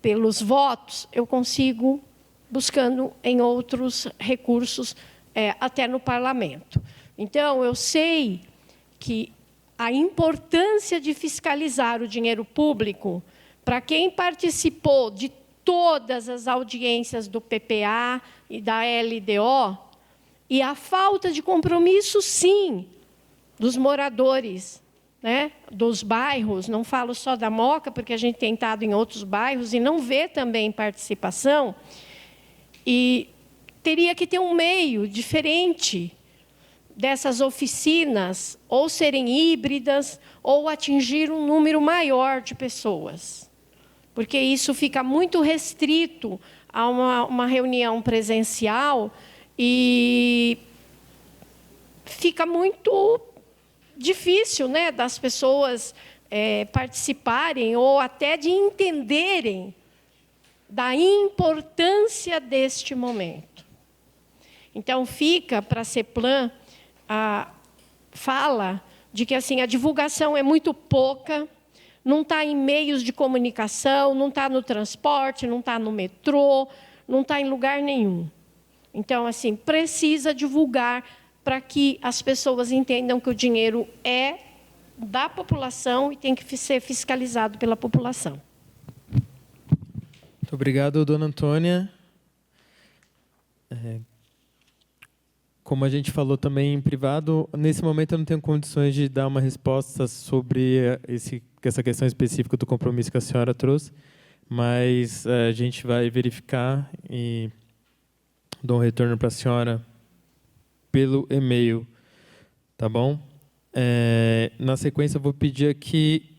pelos votos, eu consigo buscando em outros recursos, até no parlamento. Então, eu sei que a importância de fiscalizar o dinheiro público, para quem participou de todas as audiências do PPA e da LDO, e a falta de compromisso, sim, dos moradores, né, dos bairros, não falo só da Moca, porque a gente tem estado em outros bairros e não vê também participação, e teria que ter um meio diferente dessas oficinas, ou serem híbridas, ou atingir um número maior de pessoas. Porque isso fica muito restrito a uma reunião presencial e fica muito difícil, né, das pessoas participarem ou até de entenderem da importância deste momento. Então, fica para a CEPLAN a fala de que assim, a divulgação é muito pouca, não está em meios de comunicação, não está no transporte, não está no metrô, não está em lugar nenhum. Então, assim, precisa divulgar para que as pessoas entendam que o dinheiro é da população e tem que ser fiscalizado pela população. Muito obrigado, dona Antônia. Como a gente falou também em privado, nesse momento eu não tenho condições de dar uma resposta sobre essa questão específica do compromisso que a senhora trouxe, mas a gente vai verificar e dou um retorno para a senhora pelo e-mail, tá bom? Na sequência, eu vou pedir aqui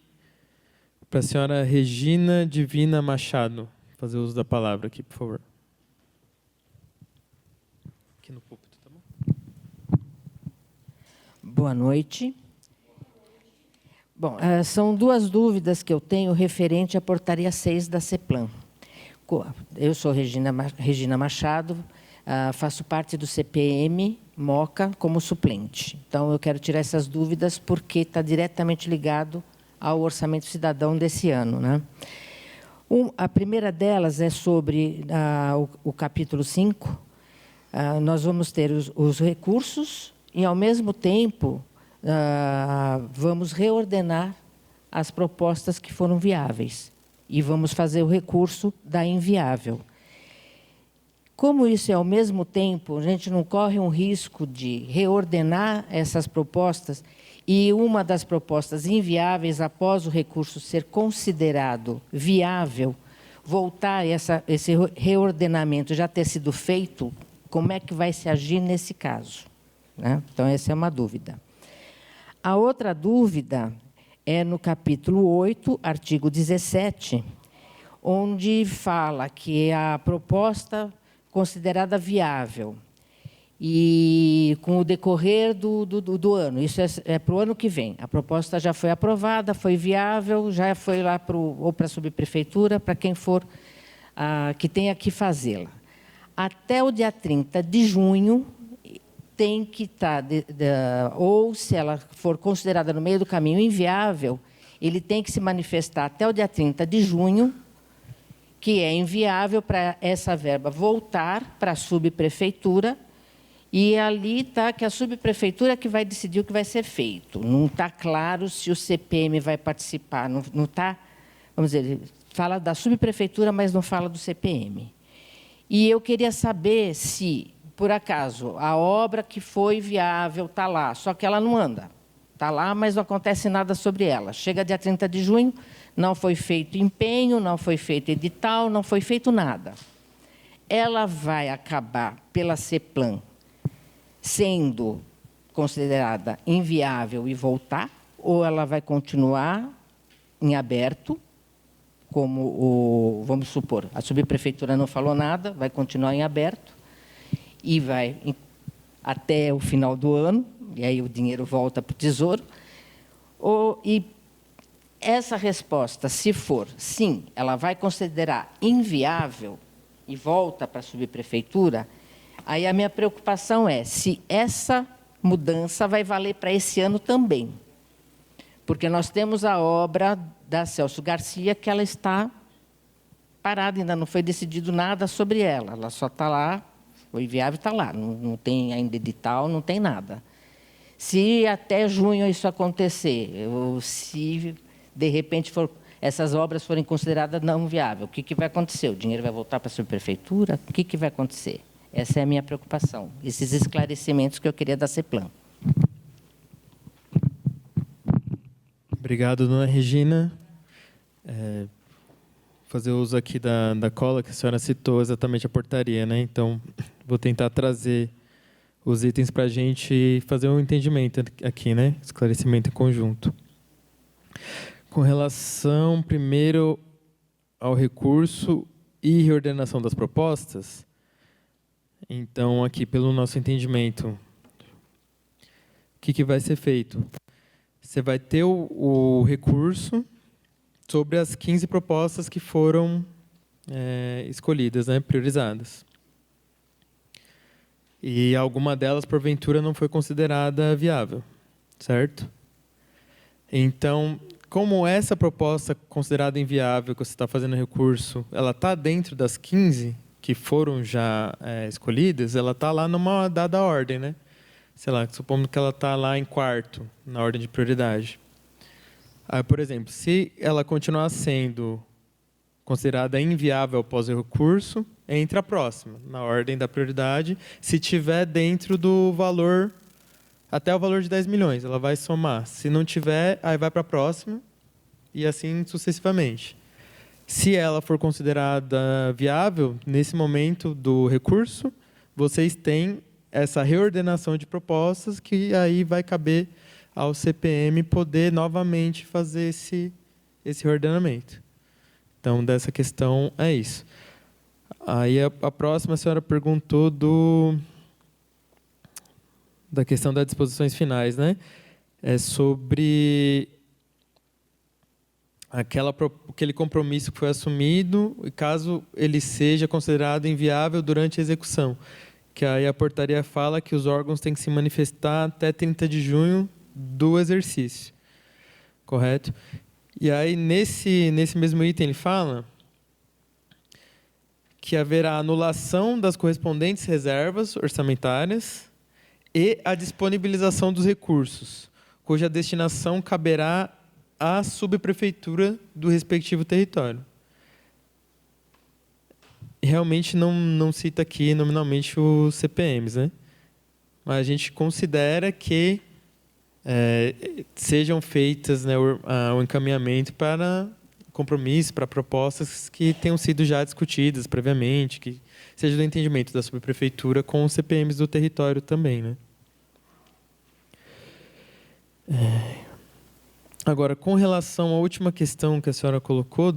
para a senhora Regina Divina Machado fazer uso da palavra aqui, por favor. Aqui no púlpito, tá bom? Boa noite. Bom, são duas dúvidas que eu tenho referente à portaria 6 da CEPLAN. Eu sou Regina Machado, faço parte do CPM Moca como suplente. Então, eu quero tirar essas dúvidas porque está diretamente ligado ao orçamento cidadão desse ano, né? A primeira delas é sobre o capítulo 5. Nós vamos ter os recursos e, ao mesmo tempo, vamos reordenar as propostas que foram viáveis e vamos fazer o recurso da inviável. Como isso é ao mesmo tempo, a gente não corre um risco de reordenar essas propostas e uma das propostas inviáveis, após o recurso ser considerado viável, voltar esse reordenamento já ter sido feito, como é que vai se agir nesse caso? Né? Então, essa é uma dúvida. A outra dúvida é no capítulo 8, artigo 17, onde fala que a proposta considerada viável e com o decorrer do ano, isso é para o ano que vem, a proposta já foi aprovada, foi viável, já foi lá ou para a subprefeitura, para quem for que tenha que fazê-la. Até o dia 30 de junho, tem que estar, ou se ela for considerada no meio do caminho inviável, ele tem que se manifestar até o dia 30 de junho, que é inviável para essa verba voltar para a subprefeitura, e ali está que a subprefeitura que vai decidir o que vai ser feito. Não está claro se o CPM vai participar, não está, vamos dizer, fala da subprefeitura, mas não fala do CPM. E eu queria saber se, por acaso, a obra que foi viável está lá, só que ela não anda. está lá, mas não acontece nada sobre ela. Chega dia 30 de junho, não foi feito empenho, não foi feito edital, não foi feito nada. Ela vai acabar, pela CEPLAN, sendo considerada inviável e voltar, ou ela vai continuar em aberto, como, vamos supor, a subprefeitura não falou nada, vai continuar em aberto, e vai até o final do ano, e aí o dinheiro volta para o Tesouro. E essa resposta, se for sim, ela vai considerar inviável e volta para a subprefeitura, aí a minha preocupação é se essa mudança vai valer para esse ano também. Porque nós temos a obra da Celso Garcia, que ela está parada, ainda não foi decidido nada sobre ela. Ela só está lá, foi viável, está lá. Não tem ainda edital, não tem nada. Se até junho isso acontecer, ou se de repente essas obras forem consideradas não viáveis, o que vai acontecer? O dinheiro vai voltar para a subprefeitura? O que vai acontecer? Essa é a minha preocupação, esses esclarecimentos que eu queria da CEPLAN. Obrigado, dona Regina. Fazer uso aqui da cola que a senhora citou exatamente a portaria, né? Então, vou tentar trazer os itens para a gente fazer um entendimento aqui, né? Esclarecimento em conjunto. Com relação, primeiro, ao recurso e reordenação das propostas, então, aqui, pelo nosso entendimento, o que vai ser feito? Você vai ter o recurso sobre as 15 propostas que foram escolhidas, né, priorizadas. E alguma delas, porventura, não foi considerada viável, certo? Então, como essa proposta considerada inviável, que você está fazendo recurso, ela está dentro das 15 que foram já escolhidas, ela está lá numa dada ordem, né? Sei lá, supondo que ela está lá em quarto, na ordem de prioridade. Aí, por exemplo, se ela continuar sendo considerada inviável após o recurso, entra a próxima, na ordem da prioridade, se tiver dentro do valor, até o valor de 10 milhões, ela vai somar. Se não tiver, aí vai para a próxima, e assim sucessivamente. Se ela for considerada viável, nesse momento do recurso, vocês têm essa reordenação de propostas que aí vai caber ao CPM poder novamente fazer esse reordenamento. Então, dessa questão, é isso. Aí, a próxima, a senhora perguntou da questão das disposições finais, né? É sobre aquele compromisso que foi assumido, e caso ele seja considerado inviável durante a execução. Que aí a portaria fala que os órgãos têm que se manifestar até 30 de junho do exercício. Correto? E aí, nesse mesmo item, ele fala que haverá anulação das correspondentes reservas orçamentárias e a disponibilização dos recursos, cuja destinação caberá à subprefeitura do respectivo território. Realmente não cita aqui nominalmente os CPMs, né? Mas a gente considera que sejam feitas, né, o encaminhamento para compromissos, para propostas que tenham sido já discutidas previamente, que seja do entendimento da subprefeitura com os CPMs do território também, né? Agora, com relação à última questão que a senhora colocou,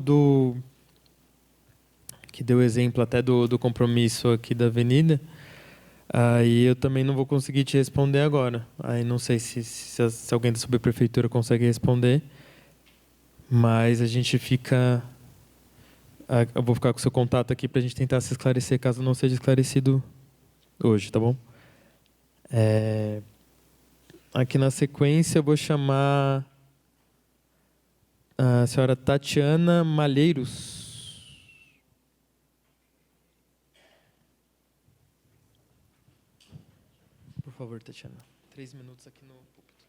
que deu exemplo até do compromisso aqui da avenida, aí eu também não vou conseguir te responder agora. Aí não sei se alguém da subprefeitura consegue responder, mas a gente fica... Eu vou ficar com o seu contato aqui para a gente tentar se esclarecer, caso não seja esclarecido hoje, tá bom? Aqui na sequência eu vou chamar a senhora Tatiana Malheiros. Por favor, Tatiana. 3 minutos aqui no púlpito.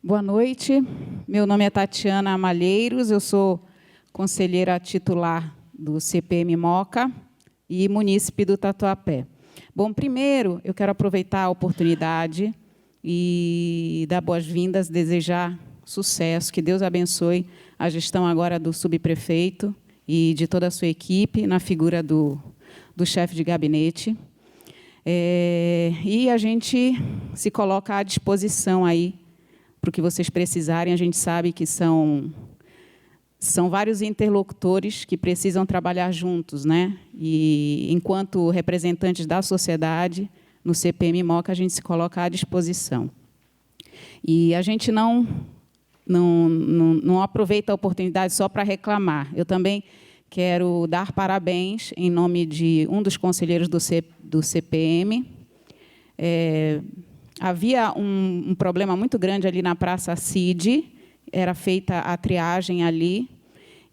Boa noite. Meu nome é Tatiana Malheiros, eu sou conselheira titular do CPM Moca e munícipe do Tatuapé. Bom, primeiro, eu quero aproveitar a oportunidade e dar boas-vindas, desejar sucesso, que Deus abençoe a gestão agora do subprefeito e de toda a sua equipe, na figura do chefe de gabinete. E a gente se coloca à disposição aí para o que vocês precisarem. A gente sabe que são vários interlocutores que precisam trabalhar juntos, né? E, enquanto representantes da sociedade, no CPM Moca, a gente se coloca à disposição. E a gente não aproveita a oportunidade só para reclamar. Eu também quero dar parabéns em nome de um dos conselheiros do CPM. Havia um problema muito grande ali na Praça Cid, era feita a triagem ali,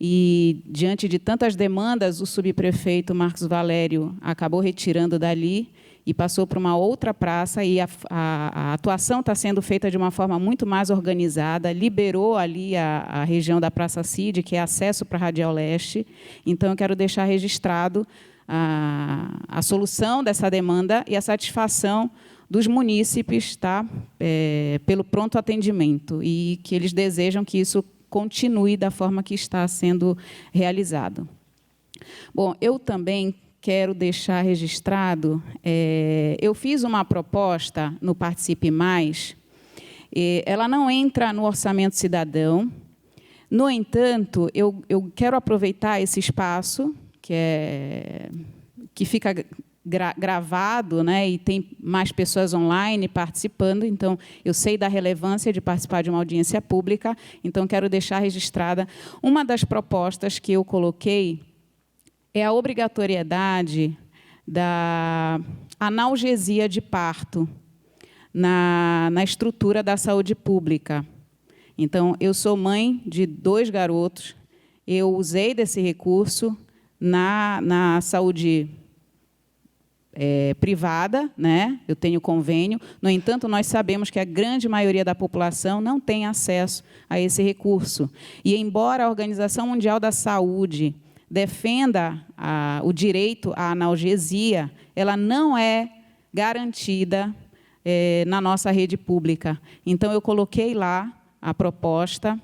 e, diante de tantas demandas, o subprefeito Marcos Valério acabou retirando dali e passou para uma outra praça, e a atuação está sendo feita de uma forma muito mais organizada, liberou ali a região da Praça Cid, que é acesso para a Radial Leste. Então, eu quero deixar registrado a solução dessa demanda e a satisfação dos munícipes, tá? Pelo pronto atendimento, e que eles desejam que isso continue da forma que está sendo realizado. Bom, eu também quero deixar registrado, eu fiz uma proposta no Participe Mais, ela não entra no Orçamento Cidadão. No entanto, eu quero aproveitar esse espaço, que fica gravado, né, e tem mais pessoas online participando, então eu sei da relevância de participar de uma audiência pública, então quero deixar registrada uma das propostas que eu coloquei, é a obrigatoriedade da analgesia de parto na estrutura da saúde pública. Então, eu sou mãe de 2 garotos, eu usei desse recurso na saúde privada, né? Eu tenho convênio. No entanto, nós sabemos que a grande maioria da população não tem acesso a esse recurso. E, embora a Organização Mundial da Saúde defenda o direito à analgesia, ela não é garantida na nossa rede pública. Então, eu coloquei lá a proposta,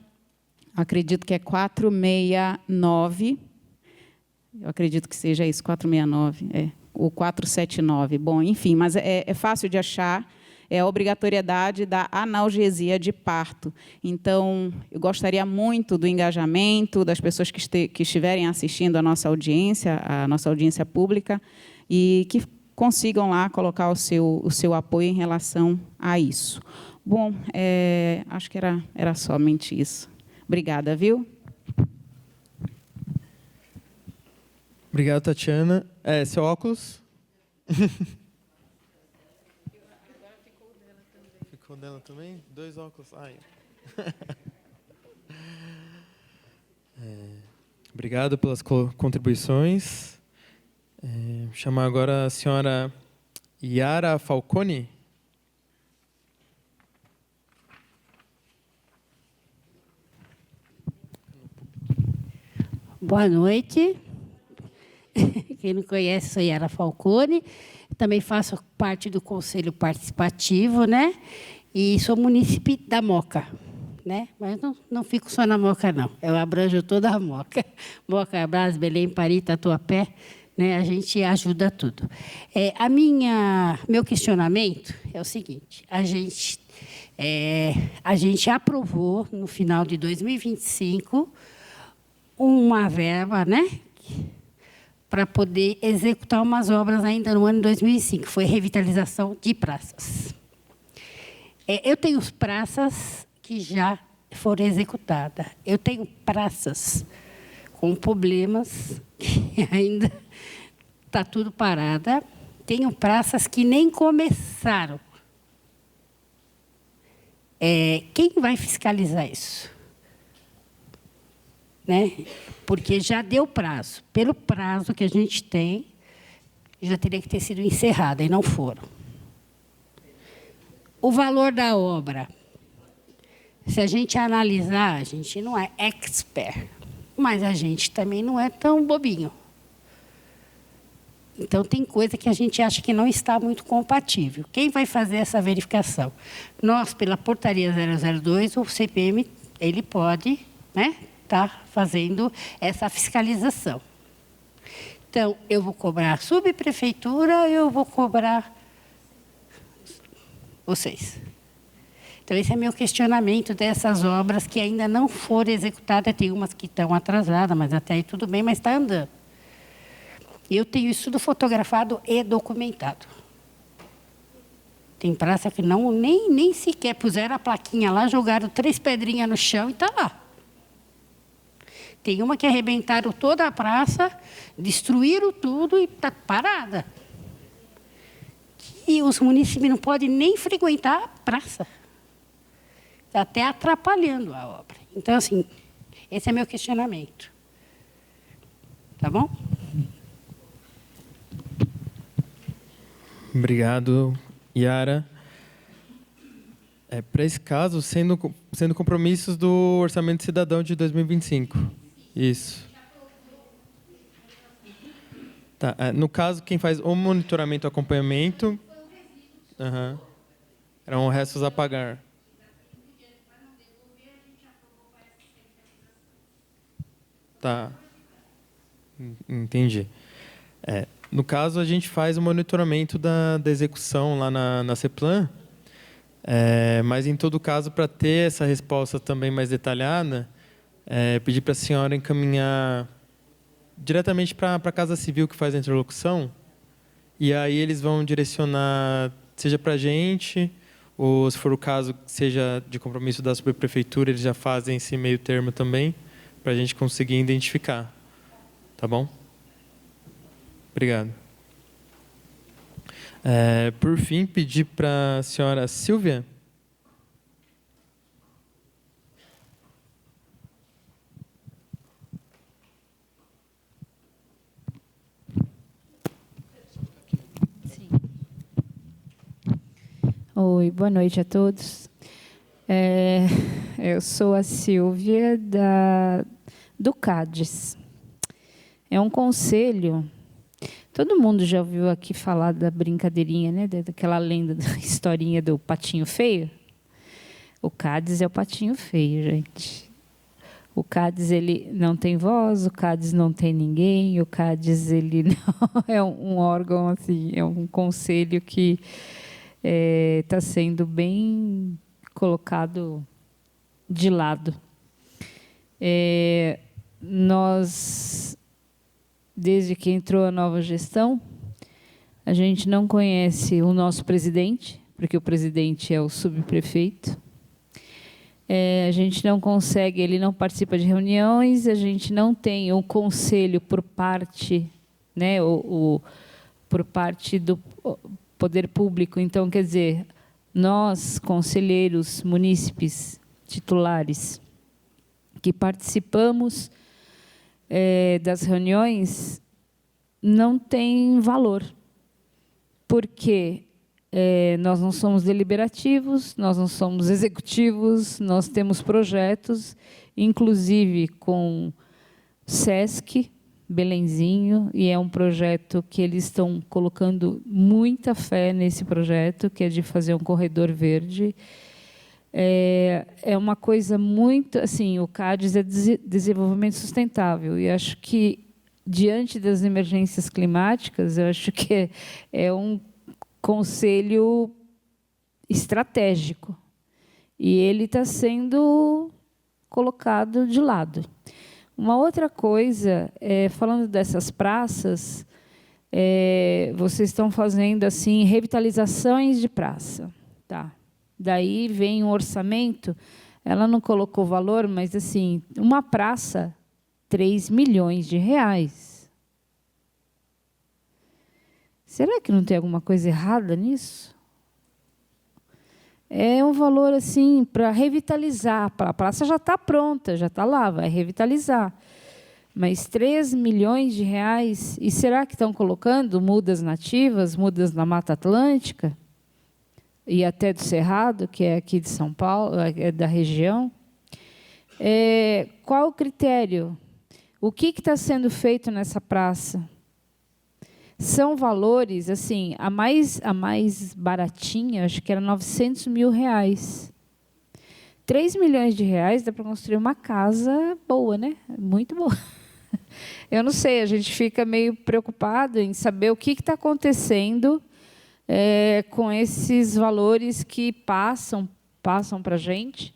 acredito que é 469, eu acredito que seja isso, 469, ou 479. Bom, enfim, mas é fácil de achar, é a obrigatoriedade da analgesia de parto. Então, eu gostaria muito do engajamento das pessoas que estiverem assistindo a nossa audiência pública, e que consigam lá colocar o seu apoio em relação a isso. Bom, acho que era somente isso. Obrigada, viu? Obrigado, Tatiana. Seu óculos? Ficou dela também? 2 óculos. Ai. Obrigado pelas contribuições. Chamar agora a senhora Yara Falcone. Boa noite. Quem não conhece, sou Yara Falcone. Também faço parte do Conselho Participativo, né? E sou munícipe da Moca, né? Mas não fico só na Moca, não. Eu abranjo toda a Moca. Moca, Brás, Belém, Pari, Tatuapé, né? A gente ajuda tudo. Meu questionamento é o seguinte: a gente aprovou, no final de 2025, uma verba, né, para poder executar umas obras ainda no ano de 2005, foi revitalização de praças. Eu tenho praças que já foram executadas. Eu tenho praças com problemas, que ainda está tudo parada. Tenho praças que nem começaram. Quem vai fiscalizar isso? Né? Porque já deu prazo. Pelo prazo que a gente tem, já teria que ter sido encerrada, e não foram. O valor da obra, se a gente analisar, a gente não é expert, mas a gente também não é tão bobinho. Então, tem coisa que a gente acha que não está muito compatível. Quem vai fazer essa verificação? Nós, pela portaria 002, o CPM ele pode, né, estar fazendo essa fiscalização. Então, eu vou cobrar a subprefeitura, eu vou cobrar vocês. Então, esse é meu questionamento dessas obras que ainda não foram executadas. Tem umas que estão atrasadas, mas até aí tudo bem, mas está andando. Eu tenho isso tudo fotografado e documentado. Tem praça que nem sequer puseram a plaquinha lá, jogaram 3 pedrinhas no chão e está lá. Tem uma que arrebentaram toda a praça, destruíram tudo e está parada. E os municípios não podem nem frequentar a praça. Está até atrapalhando a obra. Então, assim, esse é meu questionamento. Tá bom? Obrigado, Yara. Para esse caso, sendo compromissos do Orçamento Cidadão de 2025. Isso. Tá, no caso, quem faz o monitoramento e acompanhamento... eram restos a pagar. Tá. Entendi. No caso, a gente faz o monitoramento da execução lá na CEPLAN, mas, em todo caso, para ter essa resposta também mais detalhada, pedir para a senhora encaminhar diretamente para a Casa Civil que faz a interlocução, e aí eles vão direcionar, seja para a gente, ou, se for o caso, seja de compromisso da subprefeitura, eles já fazem esse meio termo também, para a gente conseguir identificar. Tá bom? Obrigado. Por fim, pedir para a senhora Silvia. Sim. Oi, boa noite a todos. Eu sou a Silvia do CADES. É um conselho. Todo mundo já ouviu aqui falar da brincadeirinha, né? Daquela lenda, da historinha do patinho feio? O CADES é o patinho feio, gente. O CADES ele não tem voz, o CADES não tem ninguém, o CADES ele não é um órgão, assim, é um conselho que está sendo bem colocado de lado. Nós, desde que entrou a nova gestão, a gente não conhece o nosso presidente, porque o presidente é o subprefeito. A gente não consegue, ele não participa de reuniões, a gente não tem um conselho por parte, né, por parte do poder público. Então, quer dizer, nós, conselheiros, munícipes, titulares, que participamos das reuniões, não tem valor, porque nós não somos deliberativos, nós não somos executivos, nós temos projetos, inclusive com SESC, Belenzinho, e é um projeto que eles estão colocando muita fé nesse projeto, que é de fazer um corredor verde. É uma coisa muito... Assim, o CADES é desenvolvimento sustentável, e acho que, diante das emergências climáticas, eu acho que é um conselho estratégico, e ele está sendo colocado de lado. Uma outra coisa, falando dessas praças, vocês estão fazendo assim revitalizações de praça, tá? Daí vem um orçamento, ela não colocou valor, mas assim, uma praça, 3 milhões de reais. Será que não tem alguma coisa errada nisso? É um valor assim para revitalizar. A praça já está pronta, já está lá, vai revitalizar. Mas 3 milhões de reais, e será que estão colocando mudas nativas, mudas na Mata Atlântica? E até do Cerrado, que é aqui de São Paulo, é da região. Qual o critério? O que está sendo feito nessa praça? são valores, assim, a mais baratinha, acho que era R$900 mil. 3 milhões de reais dá para construir uma casa boa, né? Muito boa. Eu não sei, a gente fica meio preocupado em saber o que está acontecendo com esses valores que passam para a gente,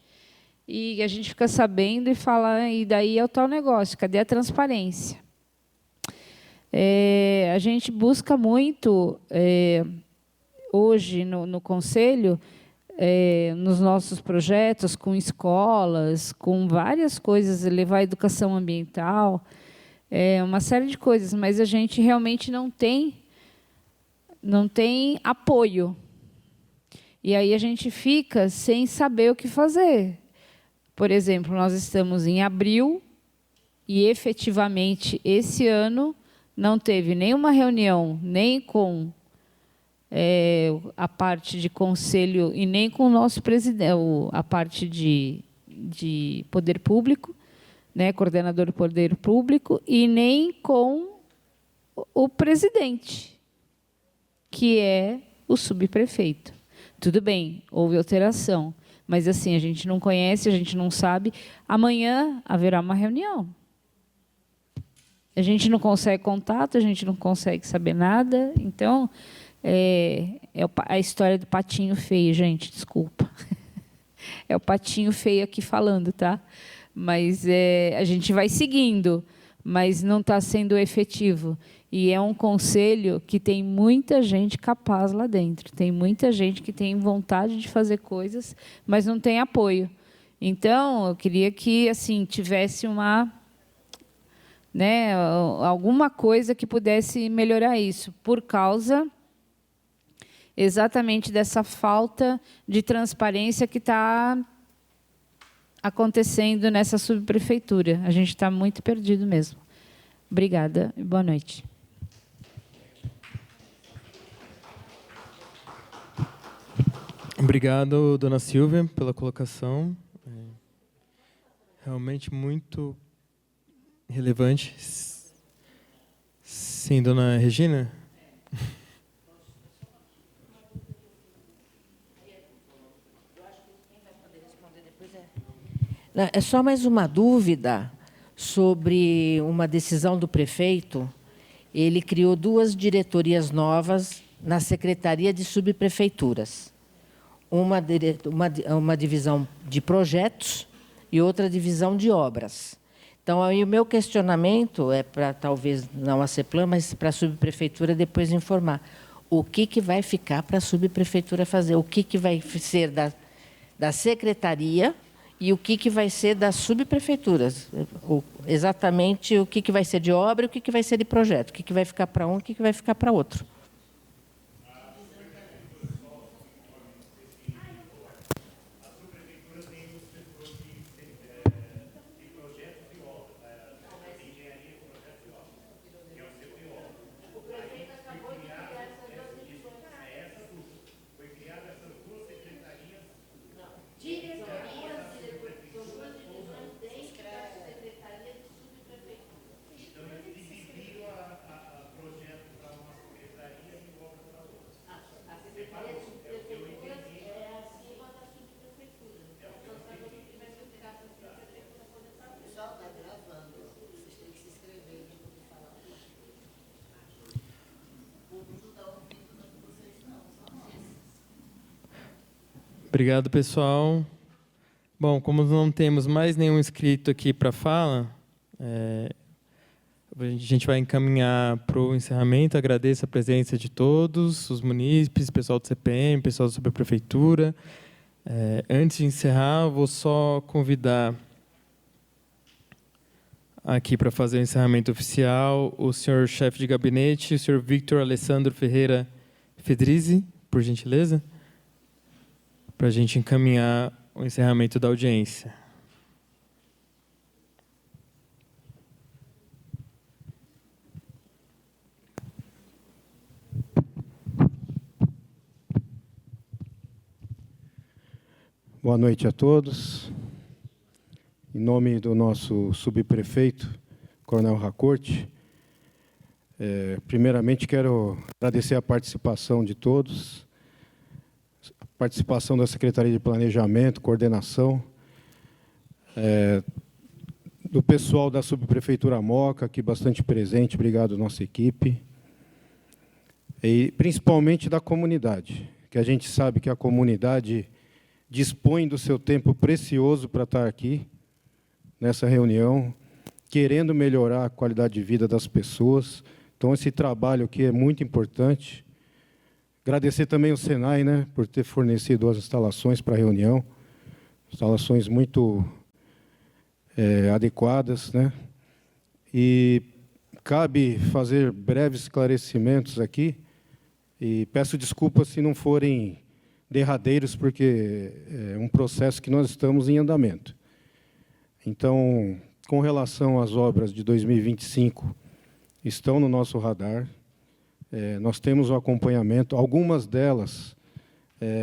e a gente fica sabendo e fala, e daí é o tal negócio, cadê a transparência? A gente busca muito, hoje, no Conselho, nos nossos projetos, com escolas, com várias coisas, levar a educação ambiental, uma série de coisas, mas a gente realmente não tem apoio. E aí a gente fica sem saber o que fazer. Por exemplo, nós estamos em abril e, efetivamente, esse ano não teve nenhuma reunião, nem com a parte de conselho e nem com o nosso presidente, a parte de poder público, né, coordenador do poder público, e nem com o presidente, que é o subprefeito. Tudo bem, houve alteração, mas assim, a gente não conhece, a gente não sabe. Amanhã haverá uma reunião. A gente não consegue contato, a gente não consegue saber nada. Então, a história do patinho feio, gente, desculpa. É o patinho feio aqui falando, tá? Mas a gente vai seguindo, mas não está sendo efetivo. E é um conselho que tem muita gente capaz lá dentro. Tem muita gente que tem vontade de fazer coisas, mas não tem apoio. Então, eu queria que assim tivesse alguma coisa que pudesse melhorar isso, por causa exatamente dessa falta de transparência que está acontecendo nessa subprefeitura. A gente está muito perdido mesmo. Obrigada e boa noite. Obrigado, dona Silvia, pela colocação. Realmente muito relevante. Sim, dona Regina? É só mais uma dúvida sobre uma decisão do prefeito. Ele criou 2 diretorias novas na Secretaria de Subprefeituras. Uma divisão de projetos e outra divisão de obras. Então, aí o meu questionamento é para, talvez, não a CEPLAN, mas para a subprefeitura depois informar. O que vai ficar para a subprefeitura fazer? O que vai ser da secretaria e o que vai ser das subprefeituras? Exatamente o que vai ser de obra e o que vai ser de projeto. O que vai ficar para um e o que vai ficar para outro. Obrigado, pessoal. Bom, como não temos mais nenhum inscrito aqui para fala, a gente vai encaminhar para o encerramento. Agradeço a presença de todos, os munícipes, pessoal do CPM, pessoal da subprefeitura. Antes de encerrar, eu vou só convidar aqui para fazer o encerramento oficial o senhor chefe de gabinete, o senhor Victor Alessandro Ferreira Fedrizzi, por gentileza, para a gente encaminhar o encerramento da audiência. Boa noite a todos. Em nome do nosso subprefeito, Coronel Racorte, Primeiramente, quero agradecer a participação de todos, a participação da Secretaria de Planejamento, Coordenação, do pessoal da Subprefeitura Moca, aqui bastante presente, obrigado, nossa equipe, e principalmente da comunidade, que a gente sabe que a comunidade dispõe do seu tempo precioso para estar aqui, nessa reunião, querendo melhorar a qualidade de vida das pessoas. Então, esse trabalho aqui é muito importante. Agradecer também ao Senai, né, por ter fornecido as instalações para a reunião, instalações muito adequadas, né? E cabe fazer breves esclarecimentos aqui, e peço desculpas se não forem derradeiros, porque é um processo que nós estamos em andamento. Então, com relação às obras de 2025, estão no nosso radar, nós temos o acompanhamento, algumas delas,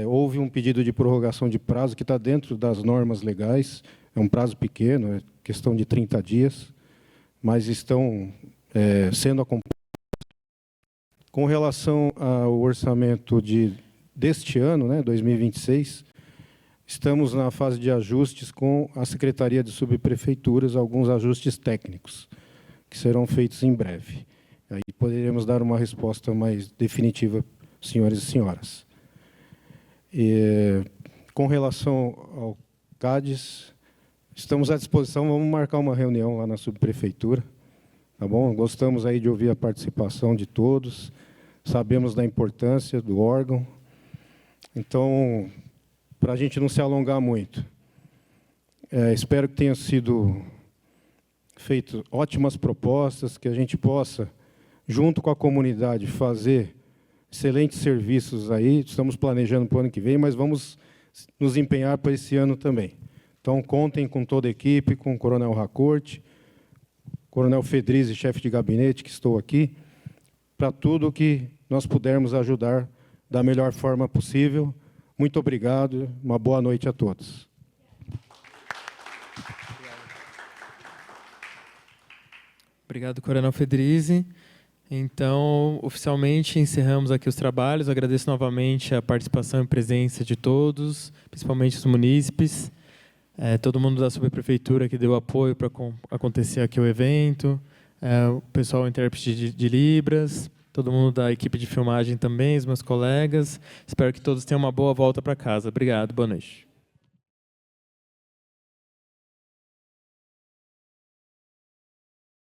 houve um pedido de prorrogação de prazo que está dentro das normas legais, é um prazo pequeno, é questão de 30 dias, mas estão sendo acompanhadas. Com relação ao orçamento deste ano, né, 2026, estamos na fase de ajustes com a Secretaria de Subprefeituras, alguns ajustes técnicos, que serão feitos em breve. Aí poderemos dar uma resposta mais definitiva, senhores e senhoras. Com relação ao CADES, estamos à disposição, vamos marcar uma reunião lá na Subprefeitura, tá bom? Gostamos aí de ouvir a participação de todos, sabemos da importância do órgão. Então, para a gente não se alongar muito, espero que tenham sido feitas ótimas propostas, que a gente possa, junto com a comunidade, fazer excelentes serviços aí. Estamos planejando para o ano que vem, mas vamos nos empenhar para esse ano também. Então, contem com toda a equipe, com o Coronel Racorte, Coronel Fedrizi, chefe de gabinete, que estou aqui, para tudo que nós pudermos ajudar da melhor forma possível. Muito obrigado, uma boa noite a todos. Obrigado, Coronel Fedrizi. Então, oficialmente, encerramos aqui os trabalhos. Agradeço novamente a participação e presença de todos, principalmente os munícipes, todo mundo da Subprefeitura que deu apoio para acontecer aqui o evento, o pessoal intérprete de Libras, todo mundo da equipe de filmagem também, os meus colegas. Espero que todos tenham uma boa volta para casa. Obrigado, boa noite.